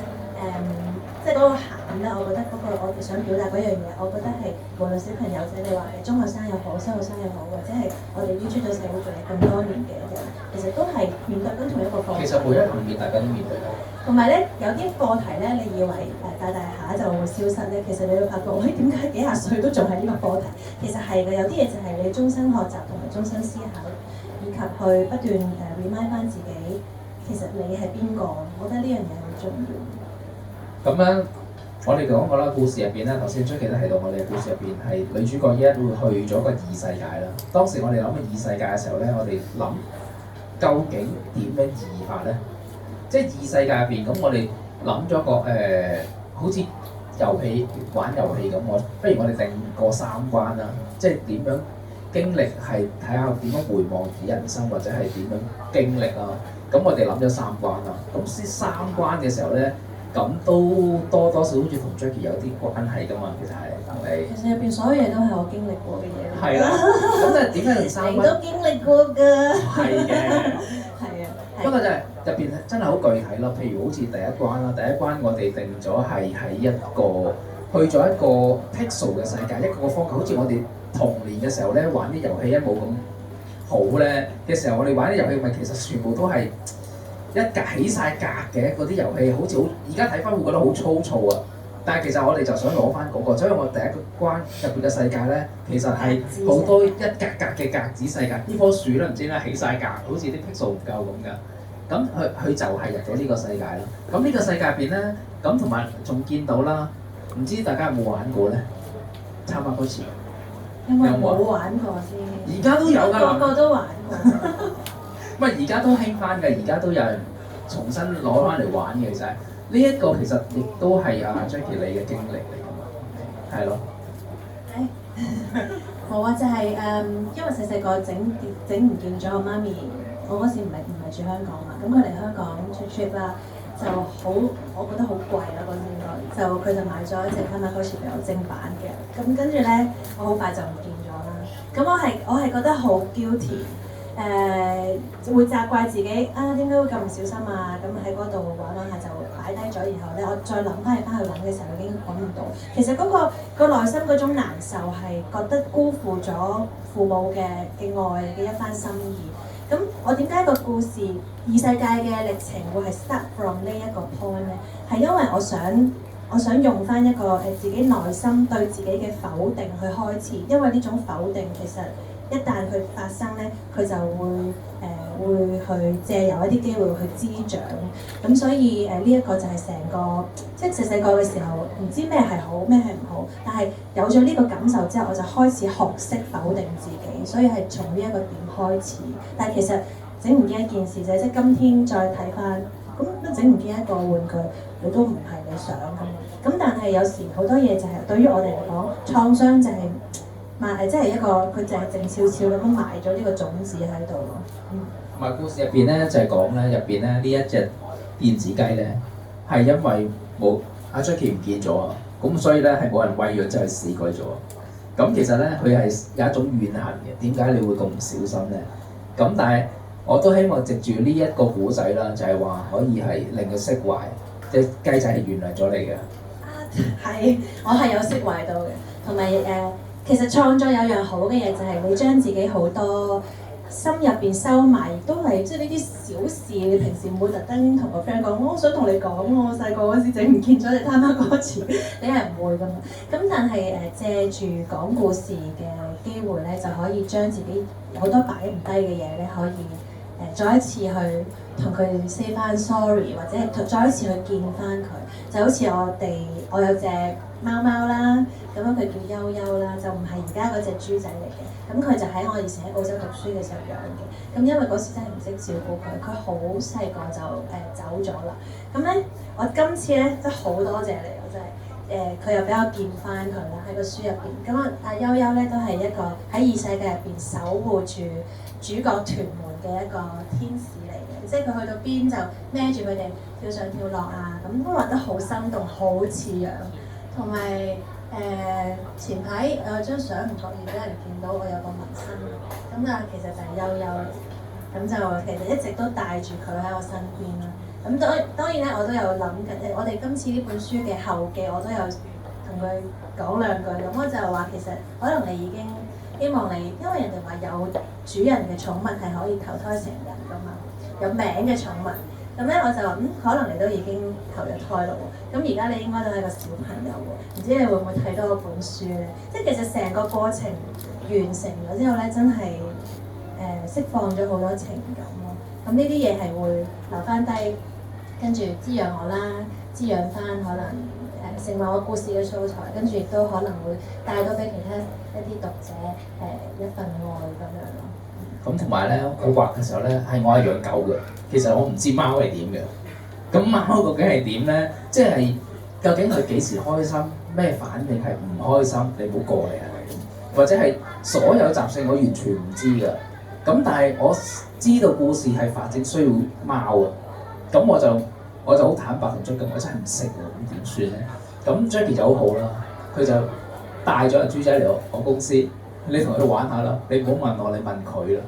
即係嗰個餡咧，我覺得嗰個我哋想表達嗰樣嘢，我覺得係無論小朋友仔你話係中學生又好，小學生又好，或者係我哋已經出咗社會做嘢咁多年嘅人，其實都係面對緊同一個課題。其實每一行業大家都面對到。同埋咧，有啲課題咧，你以為大下就會消失咧，其實你會發覺，喂，點解幾廿歲都仲係呢個課題？其實係嘅，有啲嘢就係你終身學習同埋終身思考，以及去不斷remind 翻自己，其實你係邊個？我覺得呢樣嘢好重要。咁樣，我哋講過啦，故事入邊咧，頭先張記都提到，我哋嘅故事入邊係女主角一會去咗個異世界啦。當時我哋諗嘅異世界嘅時候咧，我哋諗究竟點樣異法咧？即係異世界入邊，咁我哋諗咗個好似玩遊戲咁，不如我哋定個三關啦，即係點樣經歷係睇下點樣回望人生，或者係點樣經歷啊？咁我哋諗咗三關啦。咁先三關嘅時候咧，咁都多多少少好似同 Jackie 有啲關係㗎嘛，其實係同你。其實入邊所有嘢都係我經歷過嘅嘢。係啦，咁就點解用三關？你都經歷過㗎。係嘅。係啊。不過就係入邊真係好具體咯，譬如好似第一關啦，第一關我哋定咗係喺一個去咗一個 pixel 嘅世界，一個方球，好似我哋童年嘅時候咧玩啲遊戲一冇咁好咧嘅時候，我哋玩啲遊戲咪其實全部都係一格起晒格嘅嗰啲遊戲，好似好而家睇翻會覺得好粗糙啊！但係其實我哋就想攞翻嗰個，所以我第一個關入邊嘅世界咧，其實係好多一格格嘅格子世界。呢棵樹咧唔知點解起晒格，好似啲 pixel 唔夠咁㗎。咁佢就係入咗呢個世界啦。咁呢個世界入邊咧，咁同埋仲見到啦，唔知大家有冇玩過咧？參加嗰次因為冇玩過先。而家都有㗎，個個都玩過。唔係而家都興翻嘅，而家都有人重新攞翻嚟玩嘅。其實呢一個其實亦都係阿 Jackie 你嘅經歷嚟㗎嘛，係咯。冇啊，就係、因為細細個整唔見咗我媽咪，我嗰時唔係住香港嘛，咁佢嚟香港出 trip 啦，就好，我覺得好貴啦嗰陣應該，就佢就買咗一隻 Tamagotchi 俾我正版嘅，咁跟住咧我好快就唔見咗啦，咁我係覺得好 guilty。會責怪自己啊，點解會咁唔小心啊？咁喺嗰度玩下就擺低咗，然後咧我再諗翻去揾嘅時候已經揾唔到。其實嗰個內心嗰種難受係覺得辜負咗父母嘅愛嘅一番心意。咁我點解個故事異世界嘅歷程會係 start from 呢一個 point 咧？係因為我想用翻一個自己內心對自己嘅否定去開始，因為呢種否定其實一旦佢發生咧，佢就會去借由一啲機會去滋長。咁所以呢一個就係成個即係細細個嘅時候唔知咩係好咩係唔好，但係有咗呢個感受之後，我就開始學識否定自己，所以係從呢一個點開始。但係其實整唔見一件事啫，即係今天再睇翻，咁都整唔見一個玩具，你都唔係你想㗎嘛。咁但係有時好多嘢就係對於我哋嚟講，創傷就係即係一個佢就係靜悄悄咁埋咗呢個種子喺度咯。同埋故事入邊咧就係講咧入邊咧呢一隻電子雞咧係因為冇阿 Jackie 唔見咗啊，咁所以咧係冇人餵養，就係死鬼咗。咁其實咧佢係有一種怨恨嘅，點解你會咁唔小心咧？咁但係我都希望藉住呢一個古仔啦，就係話可以係令佢釋懷，即係雞仔係原諒咗你嘅。係，我係有釋懷到嘅，同埋其實創作有樣好嘅嘢就係你將自己好多心入邊收埋，亦都係即係呢啲小事，你平時唔會特登同個 friend 講，我想同你講，我細個嗰時整唔見咗隻Tamagotchi，你係唔會噶嘛。咁但係借住講故事嘅機會咧，就可以將自己好多擺唔低嘅嘢咧，可以再一次去同佢 say 翻 sorry， 或者係再一次去見翻佢。就好似我有隻貓貓啦，咁樣佢叫悠悠啦，就唔係而家嗰隻豬仔嚟嘅。咁佢就喺我以前喺澳洲讀書嘅時候養嘅。咁因為嗰時真係唔識照顧佢，佢好細個就走咗啦。咁咧，我今次咧真係好多謝你，我真係佢又俾我見翻佢啦喺個書入邊。咁啊，阿悠悠咧都係一個喺異世界入邊守護住主角屯門嘅一個天使嚟嘅，即係佢去到邊就孭住佢哋跳上跳落啊，咁都畫得好生動，好似樣。同埋前排有張相唔覺意俾人見到，我有個紋身，咁啊其實就係悠悠嚟，咁就其實一直都帶住佢喺我身邊啦。咁當然咧，我都有諗緊我哋今次呢本書嘅後記，我都有同佢講兩句。咁我就話其實可能你已經希望你，因為人哋話有主人嘅寵物係可以投胎成人㗎嘛，有名嘅寵物。咁咧我就話可能你都已經投咗胎咯喎，咁而家你應該都係個小朋友喎，唔知你會唔會睇多本書咧？即係其實成個過程完成咗之後咧，真係釋放咗好多情感咯。咁呢啲嘢係會留翻低，跟住滋養我啦，滋養翻可能成為我故事嘅素材，跟住亦都可能會帶到俾其他一啲讀者一份愛咁樣咯。咁同埋咧，我畫嘅時候咧，係我係養狗嘅。其實我唔知貓係點嘅。咁貓究竟係點咧？即係究竟佢幾時開心？咩反應係唔開心？你唔好過嚟係咪？或者係所有習性我完全唔知㗎。咁但係我知道故事係發展需要貓啊。咁我就好坦白同追究，我真係唔識喎。咁點算咧？咁 Jackie 就好好啦，佢就帶咗阿豬仔嚟我公司。你同佢玩下啦，你唔好問我，你問佢啦。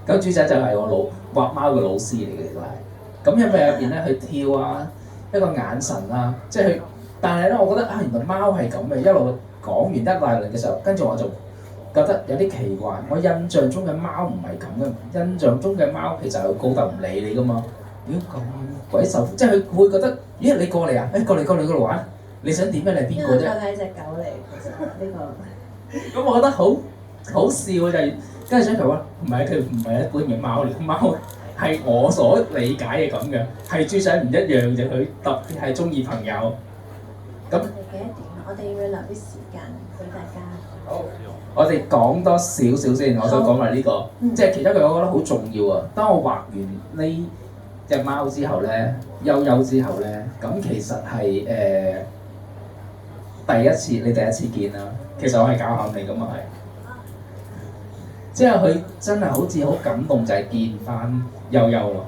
咁豬仔就係我畫貓嘅老師嚟嘅，都係。咁因為入邊咧，佢跳啊，一個眼神啊，即係佢。但係咧，我覺得原來貓係咁嘅。一路講完一大輪嘅時候，跟住我就覺得有啲奇怪。我印象中嘅貓唔係咁嘅，印象中嘅貓其實係高竇唔理你噶嘛。屌咁鬼受，即係佢會覺得，咦你過嚟啊？過嚟嗰度玩，你想點啊？你係邊個啫？呢個係隻狗嚟，其實呢個。咁我覺得好笑就係，跟住 Jackie 話唔係，佢唔係一般嘅貓嚟，貓係我所理解嘅咁嘅，係豬仔唔一樣就佢特別係中意朋友。咁我哋幾多點？我我哋要留啲時間俾大家。好，我哋講多少少先，我想講埋呢個，即係其中一句我覺得好重要啊。當我畫完呢隻貓之後咧，悠悠之後咧，咁其實係你第一次見啦。其實我係搞喊你㗎嘛係。即係佢真係好似好感動，就係見翻悠悠咯。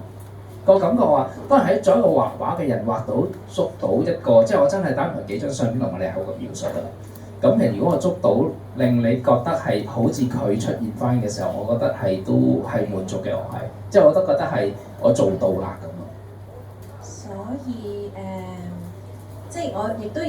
個感覺話，當然喺做一個畫畫嘅人畫到捉到一個，即係我真係單憑幾張相片同我哋口嘅描述啦。咁其實如果我捉到令你覺得係好似佢出現翻嘅時候，我覺得係都係滿足嘅，我係，即係我都覺得係我做到啦咁咯。所以即係我亦都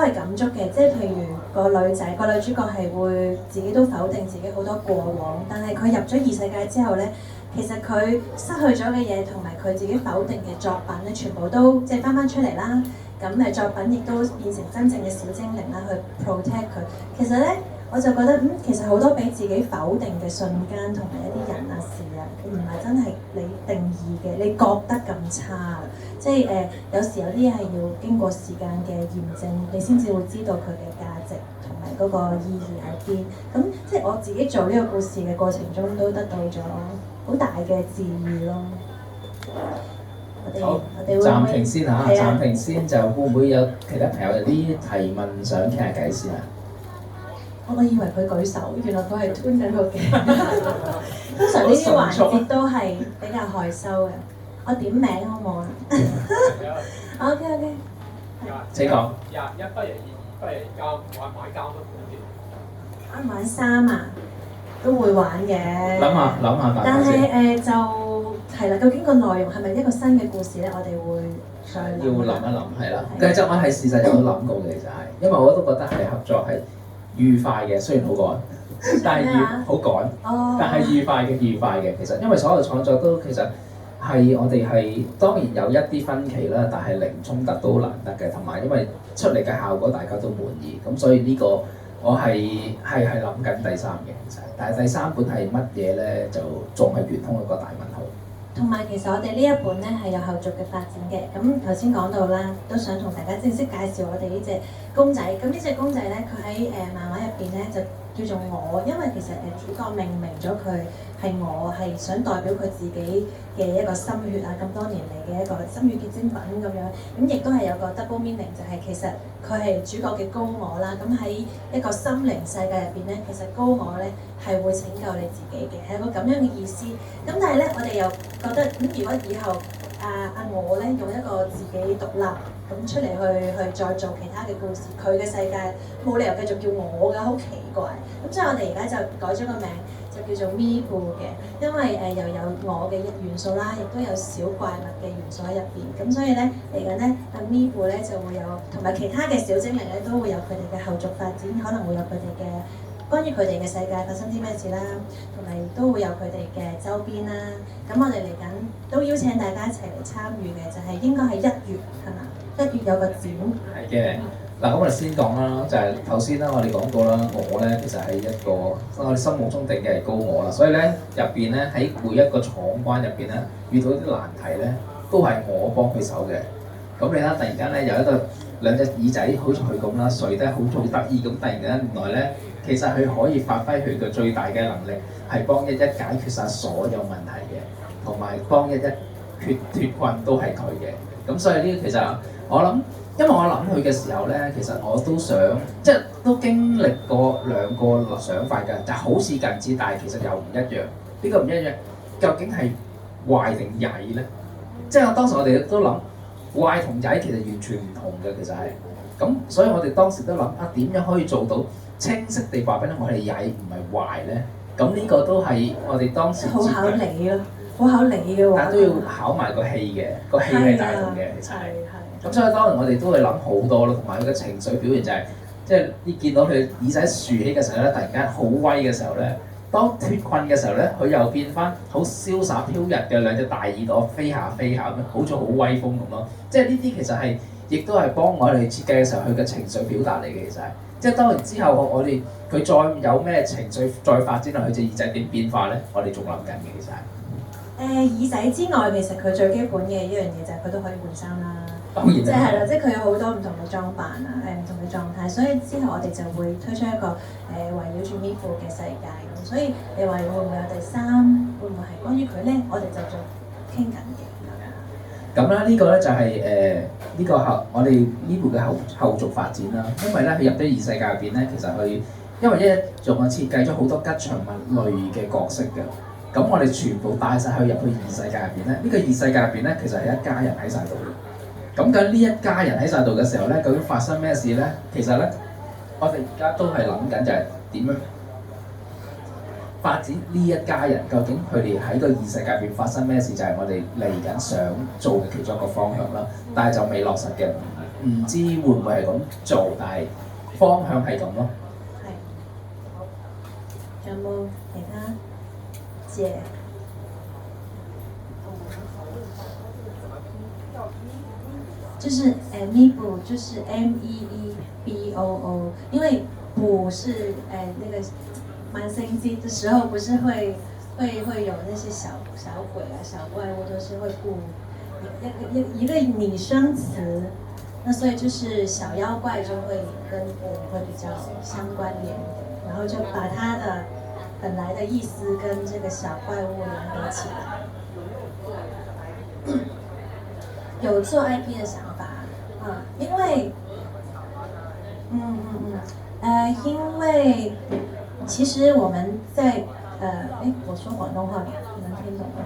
係感觸嘅，即係譬如個女主角係會自己都否定自己好多過往，但係佢入咗異世界之後咧，其實佢失去咗嘅嘢同埋佢自己否定嘅作品咧，全部都即係翻出嚟啦。咁作品亦都變成真正嘅小精靈啦，去 protect 佢。其實咧，我就覺得其實好多俾自己否定嘅瞬間同埋一啲人啊事啊，唔係真係你定義嘅，你覺得咁差。即係有時有啲嘢係要經過時間嘅驗證，你先至會知道佢嘅價值同埋嗰個意義喺邊。咁即係我自己做呢個故事嘅過程中，都得到咗好大嘅治愈咯。好，我哋暫停先嚇，暫停先就會唔會有其他朋友有啲提問想傾下偈先啊？我以為佢舉手，原來佢係吞緊個鏡。通常呢啲環節都係比較害羞嘅。我點名好唔好啊？OK。請講。21不如2不如交玩交乜股票？玩3啊，都會玩嘅。諗下但係就係啦，究竟個內容係咪一個新嘅故事咧？我哋會再要諗一諗，係啦。其實我係事實有諗過嘅，其實係，因為我都覺得係合作係愉快嘅，雖然好趕，但係好趕，但係愉快嘅。其實因為所有創作都其實係我哋係當然有一啲分歧啦，但係零衝突都難得嘅，同埋因為出嚟嘅效果大家都滿意，咁所以呢個我係諗緊第3嘅，其實，但係第3本係乜嘢咧，就仲係懸空一個大問號。同埋其實我哋呢一本咧係有後續嘅發展嘅，咁頭先講到啦，都想同大家正式介紹我哋呢隻公仔。咁呢隻公仔咧，佢喺漫畫入邊咧就叫做我，因為其實主角命名咗佢係我，係想代表佢自己嘅一個心血啊，咁多年嚟嘅一個心血結晶品咁樣。咁亦都係有個 double meaning，就係其實佢係主角嘅高我啦。咁喺一個心靈世界入邊咧，其實高我咧係會拯救你自己嘅，係有個咁樣嘅意思。咁但係咧，我哋又覺得如果以後我咧用一個自己獨立咁出嚟去再做其他嘅故事，佢嘅世界冇理由繼續叫我㗎，好奇怪。咁所以我哋而家就改咗個名，就叫做 Me Boo 嘅，因為又有我嘅元素啦，亦都有小怪物嘅元素喺入邊。咁所以咧嚟緊咧Me Boo 咧就會有同埋其他嘅小精靈咧都會有佢哋嘅後續發展，可能會有佢哋嘅關於佢哋嘅世界發生啲咩事啦，同埋都會有佢哋嘅周邊啦。咁我哋嚟緊都邀請大家一齊嚟參與嘅，就係應該係1月係嘛？1月有個展。係嘅。嗱，咁我哋先講啦，就係頭先啦，我哋講過啦，我咧其實係一個我哋心目中定嘅係高我啦，所以咧入邊咧喺每一個闖關入邊咧遇到啲難題咧，都係我幫佢手嘅。咁你睇突然間咧有兩隻耳仔好似佢咁啦，垂得好得意咁，突然間原來咧其實佢可以發揮佢嘅最大嘅能力，係幫一解決晒所有問題嘅，同埋幫一脫困都係佢嘅。咁所以呢個其實我諗。因為我諗佢嘅時候咧，其實我都想，即係都經歷過2個想法㗎，就好似近似，但係其實又唔一樣。呢個唔一樣，究竟係壞定曳咧？即係當時我哋都諗，壞同曳其實完全唔同嘅，其實係。咁所以我哋當時都諗點樣可以做到清晰地話俾我哋曳唔係壞咧？咁呢個都係我哋當時。好考你咯，好考你嘅喎。但都要考埋個戲嘅，個戲係大同嘅，其實係。咁所以當然我哋都會諗好多咯，同埋佢嘅情緒表現就係、是，即係你見到佢耳仔豎起嘅時候咧，突然間好威嘅時候咧，當脫困嘅時候咧，佢又變翻好瀟灑飄逸嘅兩隻大耳朵飛下飛下咁，好似好威風咁咯。即係呢啲其實係，亦都係幫我哋設計嘅時候佢嘅情緒表達嚟嘅，其實係。即係當然之後我哋佢再有咩情緒再發展落去，隻耳仔點變化咧？我哋仲諗緊嘅，其實係。耳仔之外，其實佢最基本嘅一樣嘢就係佢都可以換衫啦。當然即係啦，即係佢有好多唔同嘅裝扮啊，唔同嘅狀態。態，所以之後我哋就會推出一個圍繞住咪咕嘅世界咁。所以你話會唔會有第三？會唔會係關於佢咧？我哋就仲傾緊嘅咁啦，呢個咧就係呢個我哋咪咕嘅後續發展啦。因為咧佢入咗異世界入邊咧，其實佢因為一仲係設計咗好多吉祥物類嘅角色嘅。咁我哋全部帶晒佢入去異世界入邊咧，呢個異世界入邊咧其實係一家人喺晒度嘅。咁究竟呢一家人喺晒度嘅時候咧，究竟發生咩事咧？其實咧，我哋而家都係諗緊就係點樣發展呢一家人，究竟佢哋喺個異世界入邊發生咩事，就係我哋嚟緊想做嘅其中一個方向啦。但係就未落實嘅，唔知會唔會係咁做，但係方向係咁咯。係，好，仲有冇其他？姐，就是咪咕，就是 MEEBOO，因為補是那個萬聖節的時候，不是會有那些小鬼啊、小怪物，都是會補一個擬聲詞，那所以就是小妖怪就會跟補會比較相關聯，然後就把它的本來的意思跟這個小怪物聯合起來，有做 IP 的想法，因為，因為其實我們在我說廣東話嘅，你能聽懂嗎？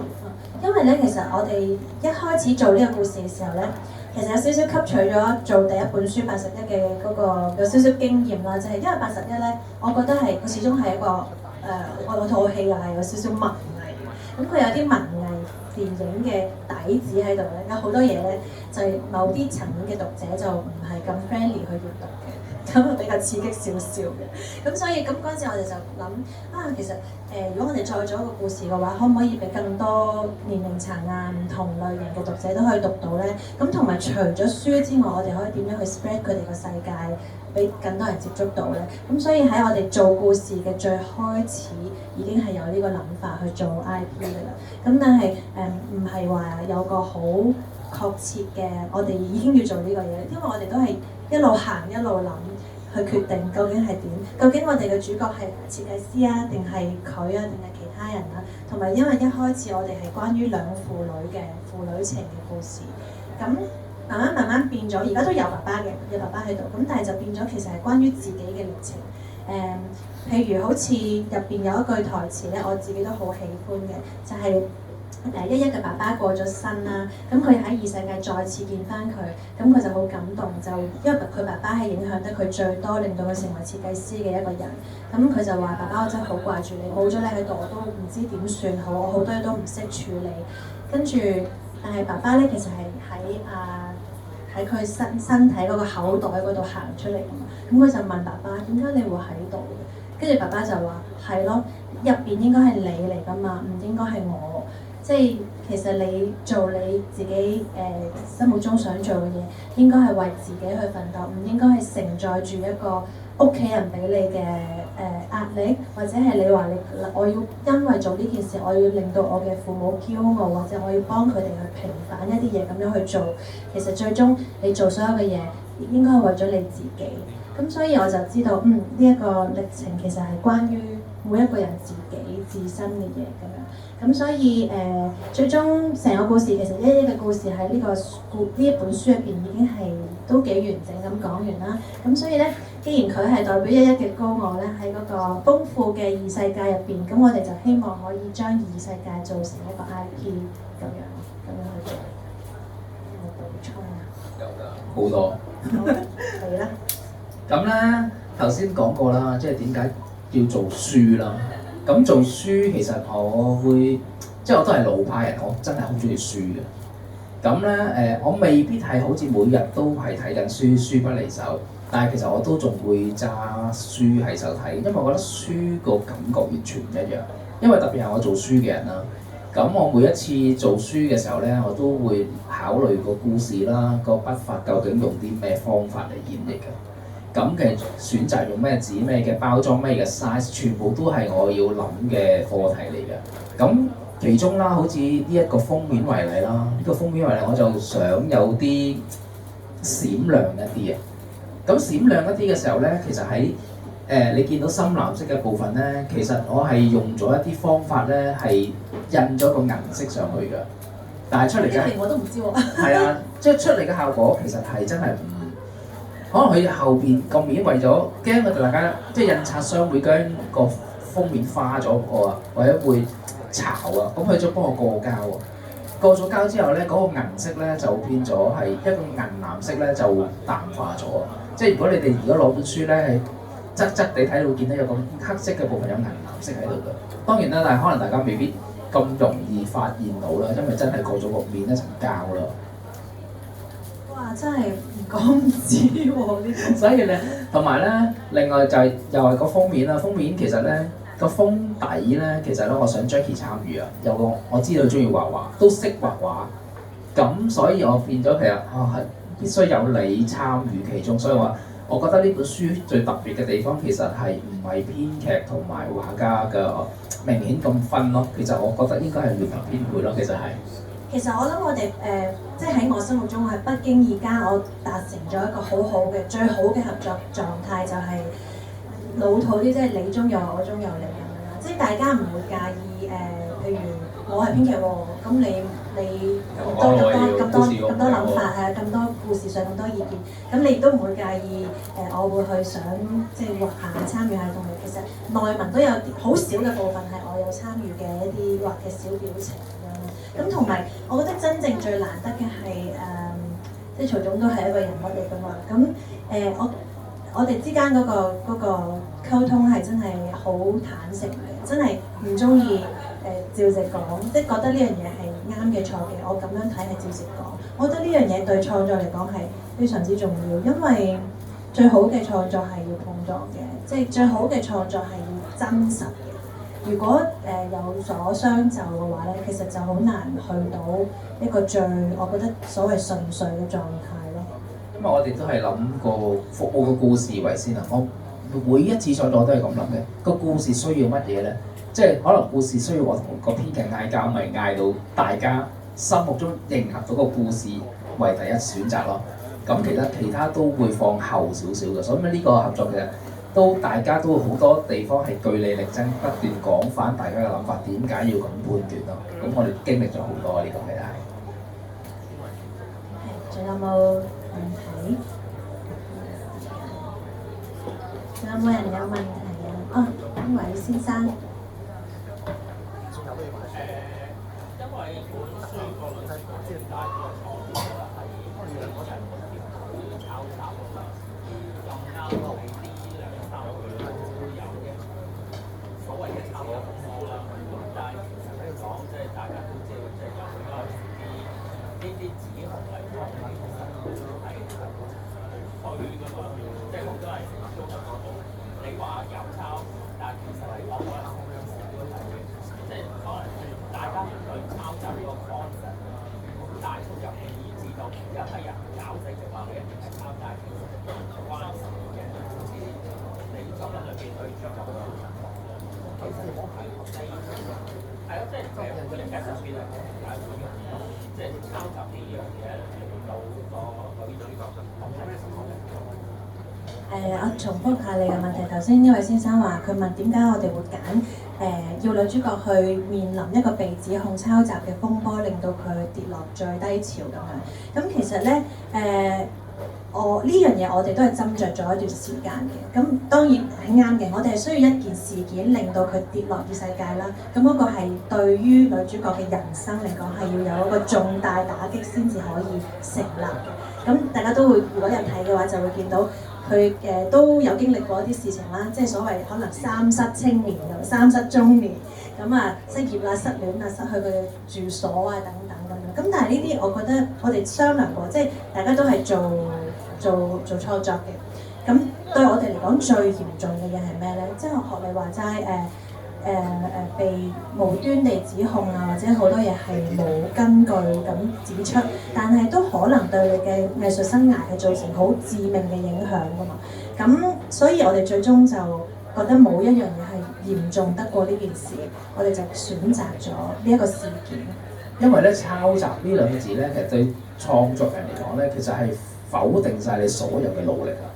因為咧，其實我哋一開始做呢個故事嘅時候咧，其實有少少吸取咗做第一本書81嘅嗰個有少少經驗啦，就係因為81咧，我覺得係佢始終係一個。我套戲又係有少少文藝嘅，咁佢有啲文藝電影嘅底子喺度咧，有好多嘢咧就係某啲層面嘅讀者就唔係咁 friendly 去閱讀嘅，咁比較刺激少少嘅，咁所以咁嗰陣時我哋就諗其實如果我哋再做一個故事嘅話，可唔可以俾更多年齡層啊、唔同類型嘅讀者都可以讀到咧？咁同埋除咗書之外，我哋可以點樣去 spread 佢哋個世界？俾更多人接觸到咧，咁所以喺我哋做故事嘅最開始已經係有呢個諗法去做 IP 嘅啦。咁但係唔係話有個好確切嘅，我哋已經要做呢個嘢，因為我哋都係一路行一路諗去決定究竟係點，究竟我哋嘅主角係設計師啊，定係佢啊，定係其他人啊？同埋因為一開始我哋係關於兩父女嘅父女情嘅故事，咁。慢慢變咗，而家都有爸爸嘅，有爸爸喺度，咁但係就變咗其實係關於自己嘅歷程。譬如好似入邊有一句台詞咧，我自己都好喜歡嘅，就係一嘅爸爸過咗身啦，咁佢喺異世界再次見翻佢，咁佢就好感動，就因為佢爸爸係影響得佢最多，令到佢成為設計師嘅一個人。咁佢就話：爸爸，我真係好掛住你，冇咗你喺度，我都唔知點算好，我好多嘢都唔識處理。跟住，但係爸爸咧，其實係喺佢身體嗰個口袋嗰度行出嚟㗎嘛，咁佢就問爸爸：點解你會喺度？跟住爸爸就話：係咯，入邊應該係你嚟㗎嘛，唔應該係我。即係其實你做你自己心目中想做嘅嘢，應該係為自己去奮鬥，唔應該係承載住一個屋企人俾你嘅壓力，或者係你話我要因為做呢件事，我要令到我嘅父母驕傲，或者我要幫佢哋去平反一啲嘢咁樣去做。其實最終你做所有嘅嘢，應該係為咗你自己。咁所以我就知道，呢一個歷程其實係關於每一個人自己自身嘅嘢咁樣。咁所以最終成個故事其實一嘅故事喺呢一本書入邊已經係都幾完整咁講完啦。咁所以咧，既然佢係代表一嘅高我咧，喺嗰個豐富嘅異世界入邊，咁我哋就希望可以將異世界做成一個 IP 咁樣去做。有冇補充啊？有㗎，好多。好，嚟啦。咁咧頭先講過啦，即係點解要做書啦？咁做書其實我會，即係我都係老派人，我真係好中意書嘅。咁咧我未必係好似每日都係睇緊書，書不離手。但係其實我都仲會揸書喺手睇，因為我覺得書個感覺完全唔一樣。因為特別係我做書嘅人啦，咁我每一次做書嘅時候咧，我都會考慮個故事啦，個筆法究竟用啲咩方法嚟演繹嘅。咁嘅選擇用咩紙、咩嘅包裝、咩嘅 size， 全部都係我要諗嘅課題嚟嘅。咁其中啦，好似呢一個封面為例啦，呢個封面為例，我就想有啲閃亮一啲嘅。咁閃亮一啲嘅時候咧，其實喺你見到深藍色嘅部分咧，其實我係用咗一啲方法咧，係印咗個銀色上去嘅。但係出嚟嘅我都唔知喎。係啊，即係出嚟嘅效果其實係真係唔，可能佢後邊個面為咗驚我哋大家即係印刷商會驚個封面花咗個啊，或者會巢啊，咁佢就幫我過膠啊。過咗膠之後咧，嗰個銀色咧就變咗係一個銀藍色咧就淡化咗。即係如果你哋如果攞本書咧係側側地睇到會見到有個黑色嘅部分有銀藍色喺度嘅。當然啦，但係可能大家未必咁容易發現到啦，因為真係過咗個面一層膠啦。哇！真係唔講唔知喎呢個。所以咧，同埋咧，另外就係又係個封面啦。封面其實咧個封底咧，其實咧我想 Jackie 參與啊。有個我知道佢中意畫畫，都識畫畫。咁所以我變咗其實係必須有你參與其中。所以話，我覺得呢本書最特別嘅地方其實係唔係編劇同埋畫家嘅明顯咁分咯。其實我覺得應該係聯合編配咯。其實係。其實我諗我哋即係喺我心目中，我係不經意間我達成咗一個好好嘅最好嘅合作狀態，就係老土啲，即係你中有我中有你咁樣啦。即係大家唔會介意譬如我係編劇喎，咁你咁多諗法係咁多故事上咁多意見，咁你亦都唔會介意我會去想即係畫下參與下動力。其實內文都有好少嘅部分係我有參與嘅一啲畫嘅小表情。咁同埋，我覺得真正最難得嘅係即係曹總都係一個人物嚟㗎嘛。咁我哋之間嗰個溝通係真係好坦誠嘅，真係唔中意照直講，即係覺得呢樣嘢係啱嘅錯嘅，我咁樣睇係照直講。我覺得呢樣嘢對創作嚟講係非常之重要，因為最好嘅創作係要碰撞嘅，即係最好嘅創作係要真實。如果有所相就嘅話咧，其實就好難去到一個最我覺得所謂純粹嘅狀態咯。因為我哋都係諗過服務個故事為先啊！我每一次創作都係咁諗嘅。個故事需要乜嘢咧？即係可能故事需要我同個編劇嗌交，咪嗌到大家心目中迎合到個故事為第一選擇咯。咁其他都會放後少少嘅，所以呢個合作嘅。大家都好多地方係據理力爭，不斷講翻大家嘅諗法，點解要咁判斷咯？咁我哋經歷咗好多呢個嘅係。仲有冇問題？仲有冇人有問題啊？邊位先生？因為本書個論題最大嘅錯誤係我哋抄襲咁啱咯。所謂嘅抄襲風波啦，咁但係其實嚟講，即係大家都知道，即係有好多呢啲指控嚟講，其實係佢㗎嘛，即係好多係成中國度。你話有抄，但係其實嚟講可能即係可能大家對抄襲呢個 concept 大眾入面已知道，有批人搞成就話你一定係抄，但係其實唔關事嘅。你作品裏邊去將有好多其實我係係咯，即係佢哋喺上邊嚟講，即係抄襲呢樣嘢令到個女主角講係咩情況咧？我重複下你嘅問題。頭先呢位先生話佢問點解我哋會揀要女主角去面臨一個被指控抄襲嘅風波，令到佢跌落最低潮咁樣。咁其實咧我呢樣嘢我哋都係斟酌咗一段時間嘅，咁當然係啱嘅。我哋係需要一件事件令到佢跌落異世界啦，咁嗰個係對於女主角嘅人生嚟講係要有一個重大打擊先至可以成立嘅。咁大家都會如果有睇嘅話，就會見到佢都有經歷過一啲事情啦，即係所謂可能三失青年又三失中年，咁啊失業啦、失戀啊、失去佢嘅住所啊等等咁樣。咁但係呢啲我覺得我哋商量過，即係大家都係做創作嘅，咁對我哋嚟講最嚴重嘅嘢係咩咧？即係學你話齋被無端地指控啊，或者好多嘢係冇根據咁指出，但係都可能對你嘅藝術生涯係造成好致命嘅影響㗎嘛。咁所以我哋最終就覺得冇一樣嘢係嚴重得過呢件事，我哋就選擇咗呢一個事件。因為咧抄襲呢兩個字咧，其實對創作人嚟講咧，其實係否定晒你所有嘅努力啊！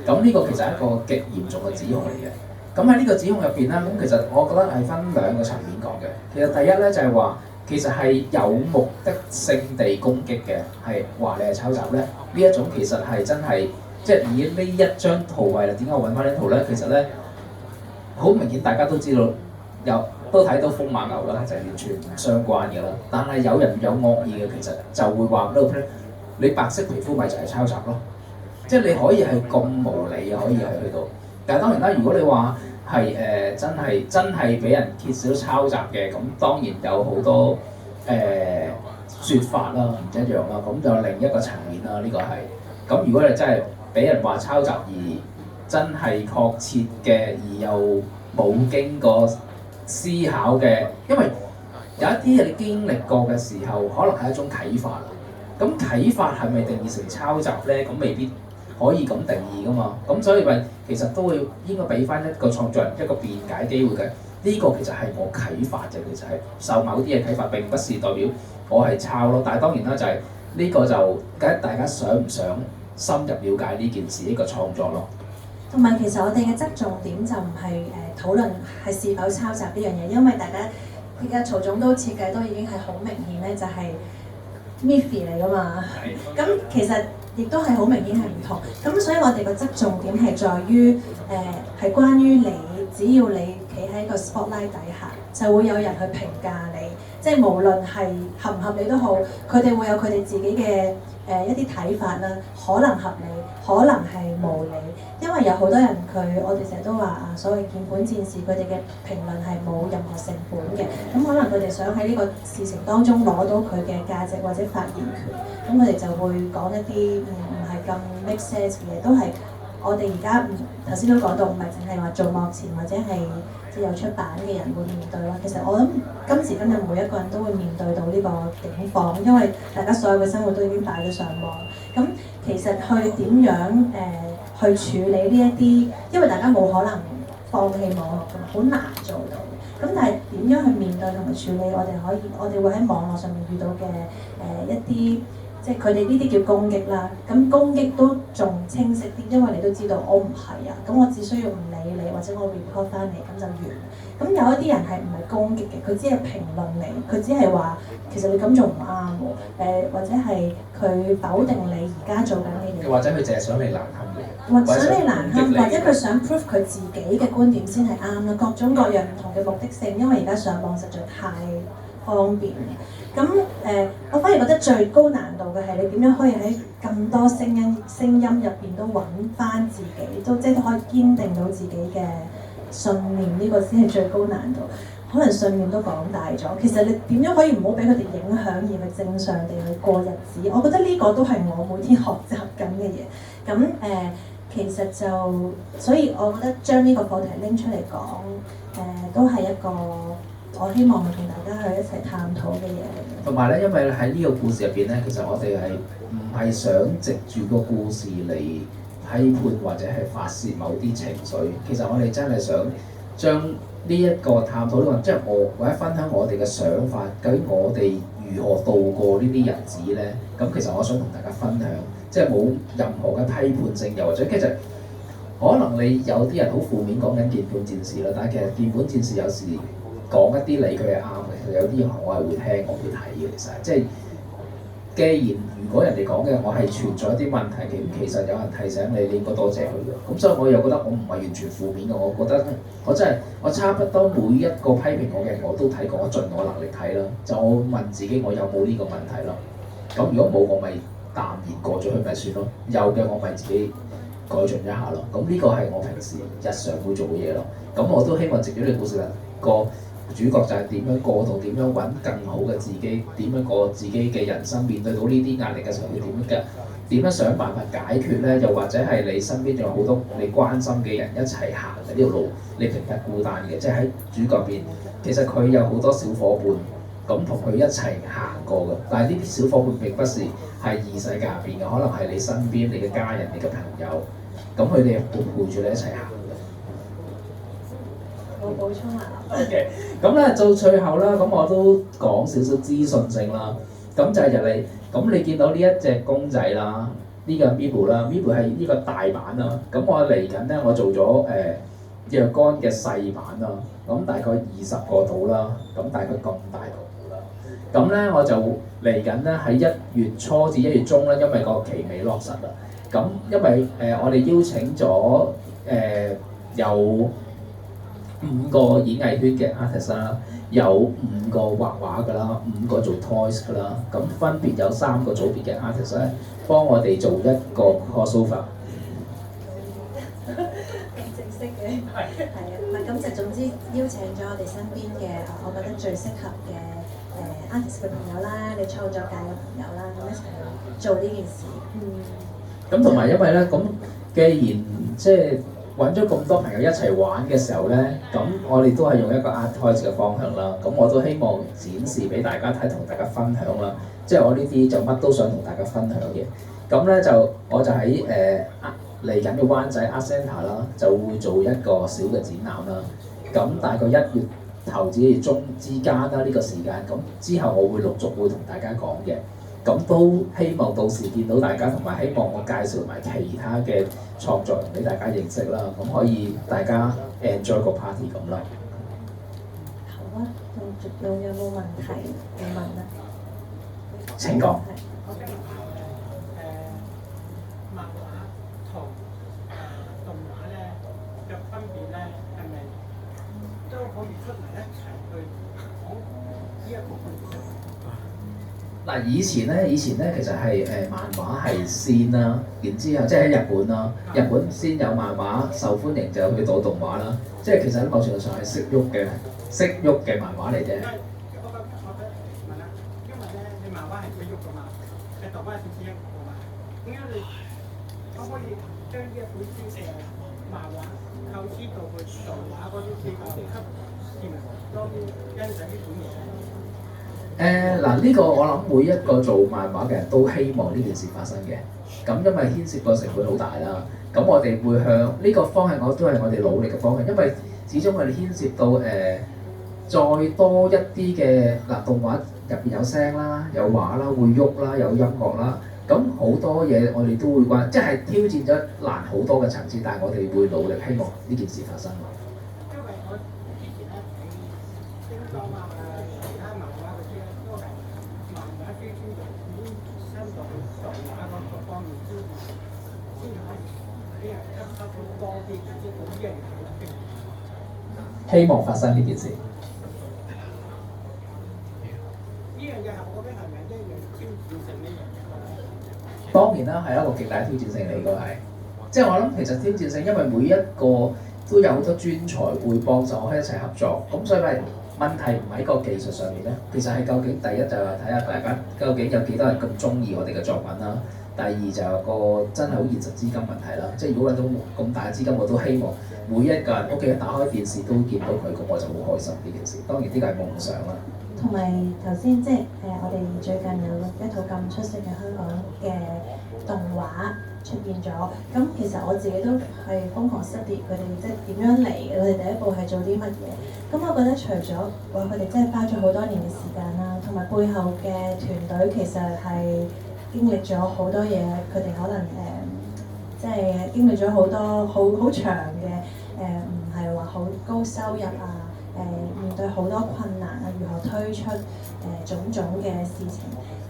咁呢個其實係一個極嚴重嘅指控嚟嘅。咁喺呢個指控入邊咧，咁其實我覺得係分兩個層面講嘅。其實第一咧就係話，其實係有目的性地攻擊嘅，係話你係抄襲咧。呢一種其實係真係，即係以呢一張圖為例，點解我揾翻呢圖咧？其實咧好明顯，大家都知道都睇到風馬牛啦，就係完全唔相關嘅啦。但係有人有惡意嘅，其實就會話你白色皮膚咪就係抄襲咯。即係你可以係咁無理，可以係去到。但係當然啦，如果你話係真係俾人揭曉抄襲嘅，咁當然有好多説法啦，唔一樣啦。咁就另一個層面啦，呢個係。咁如果你真係俾人話抄襲而真係確切嘅，而又冇經過思考嘅，因為有一啲你經歷過嘅時候，可能係一種啟發。咁啟發係咪定義成抄襲咧？咁未必可以咁定義噶嘛。咁所以咪其實都會應該俾翻一個創作人一個辯解機會嘅。呢個其實係我啟發啫，其實係受某啲嘅啟發，並不是代表我係抄咯。但係當然啦，就係呢個就睇下大家想唔想深入了解呢件事呢個創作咯。同埋其實我哋嘅側重點就唔係討論係是否抄襲呢樣嘢，因為大家而家曹總都設計都已經係好明顯咧，就係 MIFI 嚟噶嘛。咁其實亦都係好明顯係唔同。咁所以我哋個側重點係在於係關於你，只要你企喺個 spotlight 底下，就會有人去評價你。即係無論係合唔合理都好，佢哋會有佢哋自己嘅一啲睇法啦，可能合理，可能係無理。因為有好多人我哋成日都話啊，所謂鍵盤戰士佢哋嘅評論係冇任何成本嘅，咁可能佢哋想喺呢個事情當中攞到佢嘅價值或者發言權，咁佢哋就會講一啲唔係咁 make sense 嘅嘢，都係我哋而家頭先都講到，唔係淨係話做幕前或者係即係有出版嘅人會面對咯。其實我諗今時今日每一個人都會面對到呢個境況，因為大家所有嘅生活都已經擺咗上網。咁其實去點樣去處理呢一啲，因為大家冇可能放棄網絡㗎嘛，好難做到。咁但係點樣去面對同埋處理，我哋會喺網絡上面遇到嘅一啲，即係佢哋呢啲叫攻擊啦。咁攻擊都仲清晰啲，因為你都知道我唔係啊，咁我只需要唔理你，或者我 report 翻嚟咁就完。咁有一啲人係唔係攻擊嘅，佢只係評論你，佢只係話其實你咁做唔啱喎，或者係佢否定你而家做緊嘅嘢，或者佢淨係想你難堪嘅，或者想你難堪，或者佢想 prove 佢自己嘅觀點先係啱啦，各種各樣唔同嘅目的性，因為而家上網實在太方便。咁我反而覺得最高難度嘅係你點樣可以喺咁多聲音入邊都揾翻自己，即係都可以堅定到自己嘅信念，呢個先係最高難度。可能信念都講大咗，其實你點樣可以唔好俾佢哋影響，而係正常地去過日子？我覺得呢個都係我每天學習緊嘅嘢。咁其實就所以，我覺得將呢個課題拎出嚟講，都係一個我希望同大家去一齊探討嘅嘢嚟。同埋咧，因為喺呢個故事入邊咧，其實我哋係唔係想藉住個故事嚟批判或者係發泄某啲情緒？其實我哋真係想將呢一個探討呢個，即係或者分享我哋嘅想法，究竟我哋如何度過呢啲日子咧？咁其實我想同大家分享，即係冇任何嘅批判性，又或者其實可能你有啲人好負面講緊鍵盤戰士啦，但係其實鍵盤戰士有時講一啲理佢係啱嘅，其實有啲我係會聽，我會睇嘅。其實即係既然如果人哋講嘅我係存在一啲問題嘅，其實有人提醒你，你應該多謝佢嘅。咁所以我又覺得我唔係完全負面嘅，我覺得我真係我差不多每一個批評我嘅我都睇過，我盡我能力睇啦。就我問自己我有冇呢個問題咯。咁如果冇我咪淡然過咗去咪算咯，有嘅我咪自己改進一下咯。咁呢個係我平時日常會做嘅嘢咯。咁我都希望藉住呢個故事個主角就係點樣過渡，點樣揾更好嘅自己，點樣過自己嘅人生，面對到呢啲壓力嘅時候，點樣想辦法解決咧？又或者係你身邊仲有好多你關心嘅人一齊行嘅呢條路，你並不孤單嘅。即係喺主角邊，其實佢有好多小伙伴，咁同佢一齊行過嘅。但係呢啲小伙伴並不是係異世界入邊嘅，可能係你身邊你嘅家人、你嘅朋友，咁佢哋會陪住你一齊行。我補充下。OK，咁咧到最後啦，咁我都講少少資訊性啦。咁就係你見到呢一隻公仔啦，呢個 Mibu 啦，Mibu 係呢個大版啦。咁我嚟緊咧，我做咗若干嘅細版啦，咁大概20個度啦，咁大概咁大個度啦。咁咧我就嚟緊咧喺1月初至1月中咧，因為個期未落實啦。咁因為我哋邀請咗有5個演藝圈嘅 artist 啦，有5個畫畫㗎啦，5個做 toys 㗎啦，咁分別有3個組別嘅 artist 咧，幫我哋做一個 crossover。咁正式嘅，係啊，唔係咁就總之邀請咗我哋身邊嘅我覺得最適合嘅artist 嘅朋友啦，你創作界嘅朋友啦，咁一齊去做呢件事。咁同埋因為咧，咁既然即係揾咗咁多朋友一齊玩嘅時候咧，咁我哋都係用一個 art toys 嘅方向啦。咁我都希望展示俾大家睇，同大家分享啦。即係我呢啲就乜都想同大家分享嘅。咁咧我就喺嚟緊嘅灣仔 Art Centre 啦，就會做一個小嘅展覽啦。咁大概1月頭至1月中之間啦，呢個時間。咁之後我會陸續會同大家講嘅。咁都希望到時見到大家，同埋希望我介紹埋其他嘅創作人俾大家認識啦。咁可以大家 enjoy 個 party 咁啦。好啊，仲有冇問題要問啊？請講。我想問漫畫同動畫咧嘅分別咧，係咪都可以出嚟一齊去講呢一個故事？嗱，以前咧其實係漫畫係先啦，然之後即係喺日本啦，日本先有漫畫受歡迎就去到動畫啦，即係其實喺某程度上係識喐嘅漫畫嚟啫。我問啦，因為咧你漫畫係識喐噶嘛，你動畫係少少一個嘛，點解你可唔可以將呢一本書漫畫構思到去動畫嗰啲比較吸引人多啲欣賞呢本嘢？呢個我諗每一個做漫畫嘅人都希望呢件事發生嘅。咁因為牽涉個成本好大啦，咁我哋會向呢個方向，都係我哋努力嘅方向。因為始終我哋牽涉到再多一啲嘅動畫入邊有聲啦、有畫啦、會喐啦、有音樂啦，咁好多嘢我哋都會關，即係挑戰咗難好多嘅層次，但係我哋會努力希望呢件事發生。因為我之前咧睇叮當啊、其他漫畫嗰啲咧，都係漫畫書先到已經深到去動畫嗰個方面先可以俾人吸收到多啲，即係咁樣嘅經驗。希望發生呢件事。呢樣嘢係我覺得係咪一樣挑戰性呢樣嘢？當然啦，係一個極大挑戰性嚟，應該係。即係我諗其實挑戰性，因為每一個都有好多專才會幫手，可以一齊合作。咁所以咪問題唔喺個技術上面咧，其實係究竟第一就係睇下大家究竟有幾多人咁中意我哋嘅作品啦。第二就係個真係好現實資金問題啦。即係如果揾到咁大嘅資金，我都希望每一個人屋企打開電視都見到佢，咁我就好開心呢件事。當然呢個係夢想啦。同埋頭先即係我哋最近有一套咁出色嘅香港嘅動畫出現咗，咁其實我自己都係瘋狂 study 佢哋即係點樣嚟嘅，佢哋第一步係做啲乜嘢？咁我覺得除咗話佢哋真係花咗好多年嘅時間啦，同埋背後嘅團隊其實係經歷咗好多嘢，佢哋可能即係經歷咗好多好長嘅唔係話好高收入啊。面對好多困難啊，如何推出種種嘅事情，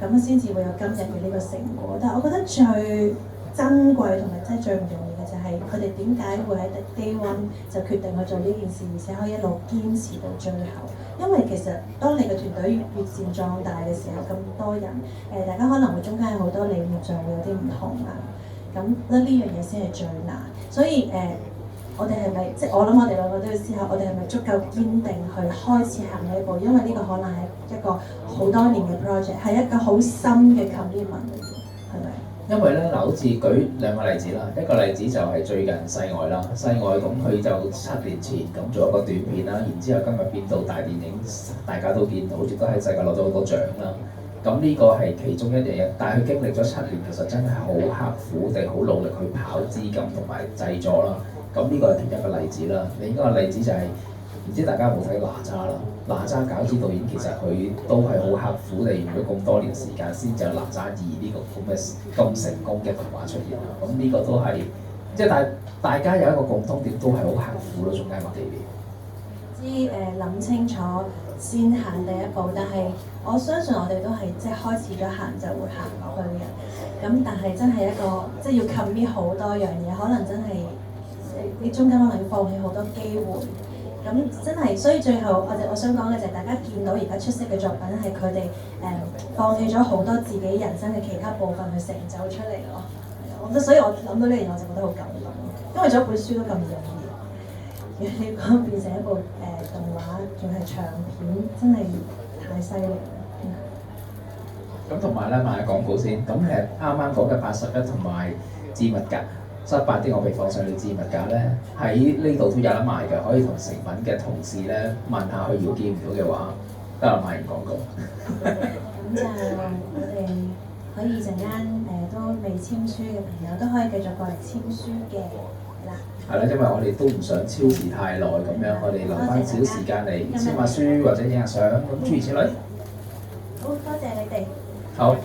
咁先至會有今日嘅呢個成果。但係我覺得最珍貴同埋真係最唔容易嘅就係佢哋點解會喺 day one 就決定去做呢件事，而且可以一路堅持到最後。因為其實當你嘅團隊越漸壯大嘅時候，咁多人大家可能會中間有好多理念上會有啲唔同啊，咁覺得呢樣嘢先係最難。所以我哋係咪即係我諗我哋兩個都要思考，我哋係咪足夠堅定去開始行呢一步？因為呢個可能係一個好多年嘅 project， 係一個好深嘅 commitment 嚟嘅，係咪？因為咧好似舉兩個例子啦，一個例子就係最近世外啦，世外咁佢就7年前咁做一個短片啦，然之後今日變到大電影，大家都見到，好似都喺世界攞咗好多獎啦。咁呢個係其中一樣嘢，但係佢經歷咗7年，其實真係好刻苦地好努力去跑資金同埋製作啦。咁呢個係其中一個例子啦。另一個例子就係唔知大家有冇睇哪吒啦？哪吒餃子導演其實佢都係好刻苦地用咗咁多年時間，先至有哪吒二呢個咁成功嘅動畫出現啦。咁呢個都係即係大家有一個共通點，都係好刻苦咯，中間麥記邊。諗清楚先行第一步，但係我相信我哋都係即係開始咗行就會行落去嘅。咁但係真係一個即係要 commit 好多樣嘢，可能真係你中間可能要放棄好多機會。咁真係，所以最後我想講嘅就係大家見到而家出色嘅作品係佢哋放棄咗好多自己人生嘅其他部分去成就出嚟咯。所以我諗到呢樣嘢我就覺得好感動，因為做一本書都咁容易。你講變成一部動畫，仲係長片，真係太犀利啦！咁同埋咧賣下廣告先，咁其實啱啱講嘅81同埋置物架，78啲我未放上去置物架咧，喺呢度都有得賣嘅，可以同誠品嘅同事咧問下佢要見唔到嘅話，得啦，賣完廣告。咁就我哋可以陣間都未簽書嘅朋友都可以繼續過嚟簽書嘅，係啦。係啦，因為我哋都唔想超時太耐咁樣，我哋留翻少時間嚟簽下書或者影下相，咁諸如此類。好多謝你哋。好。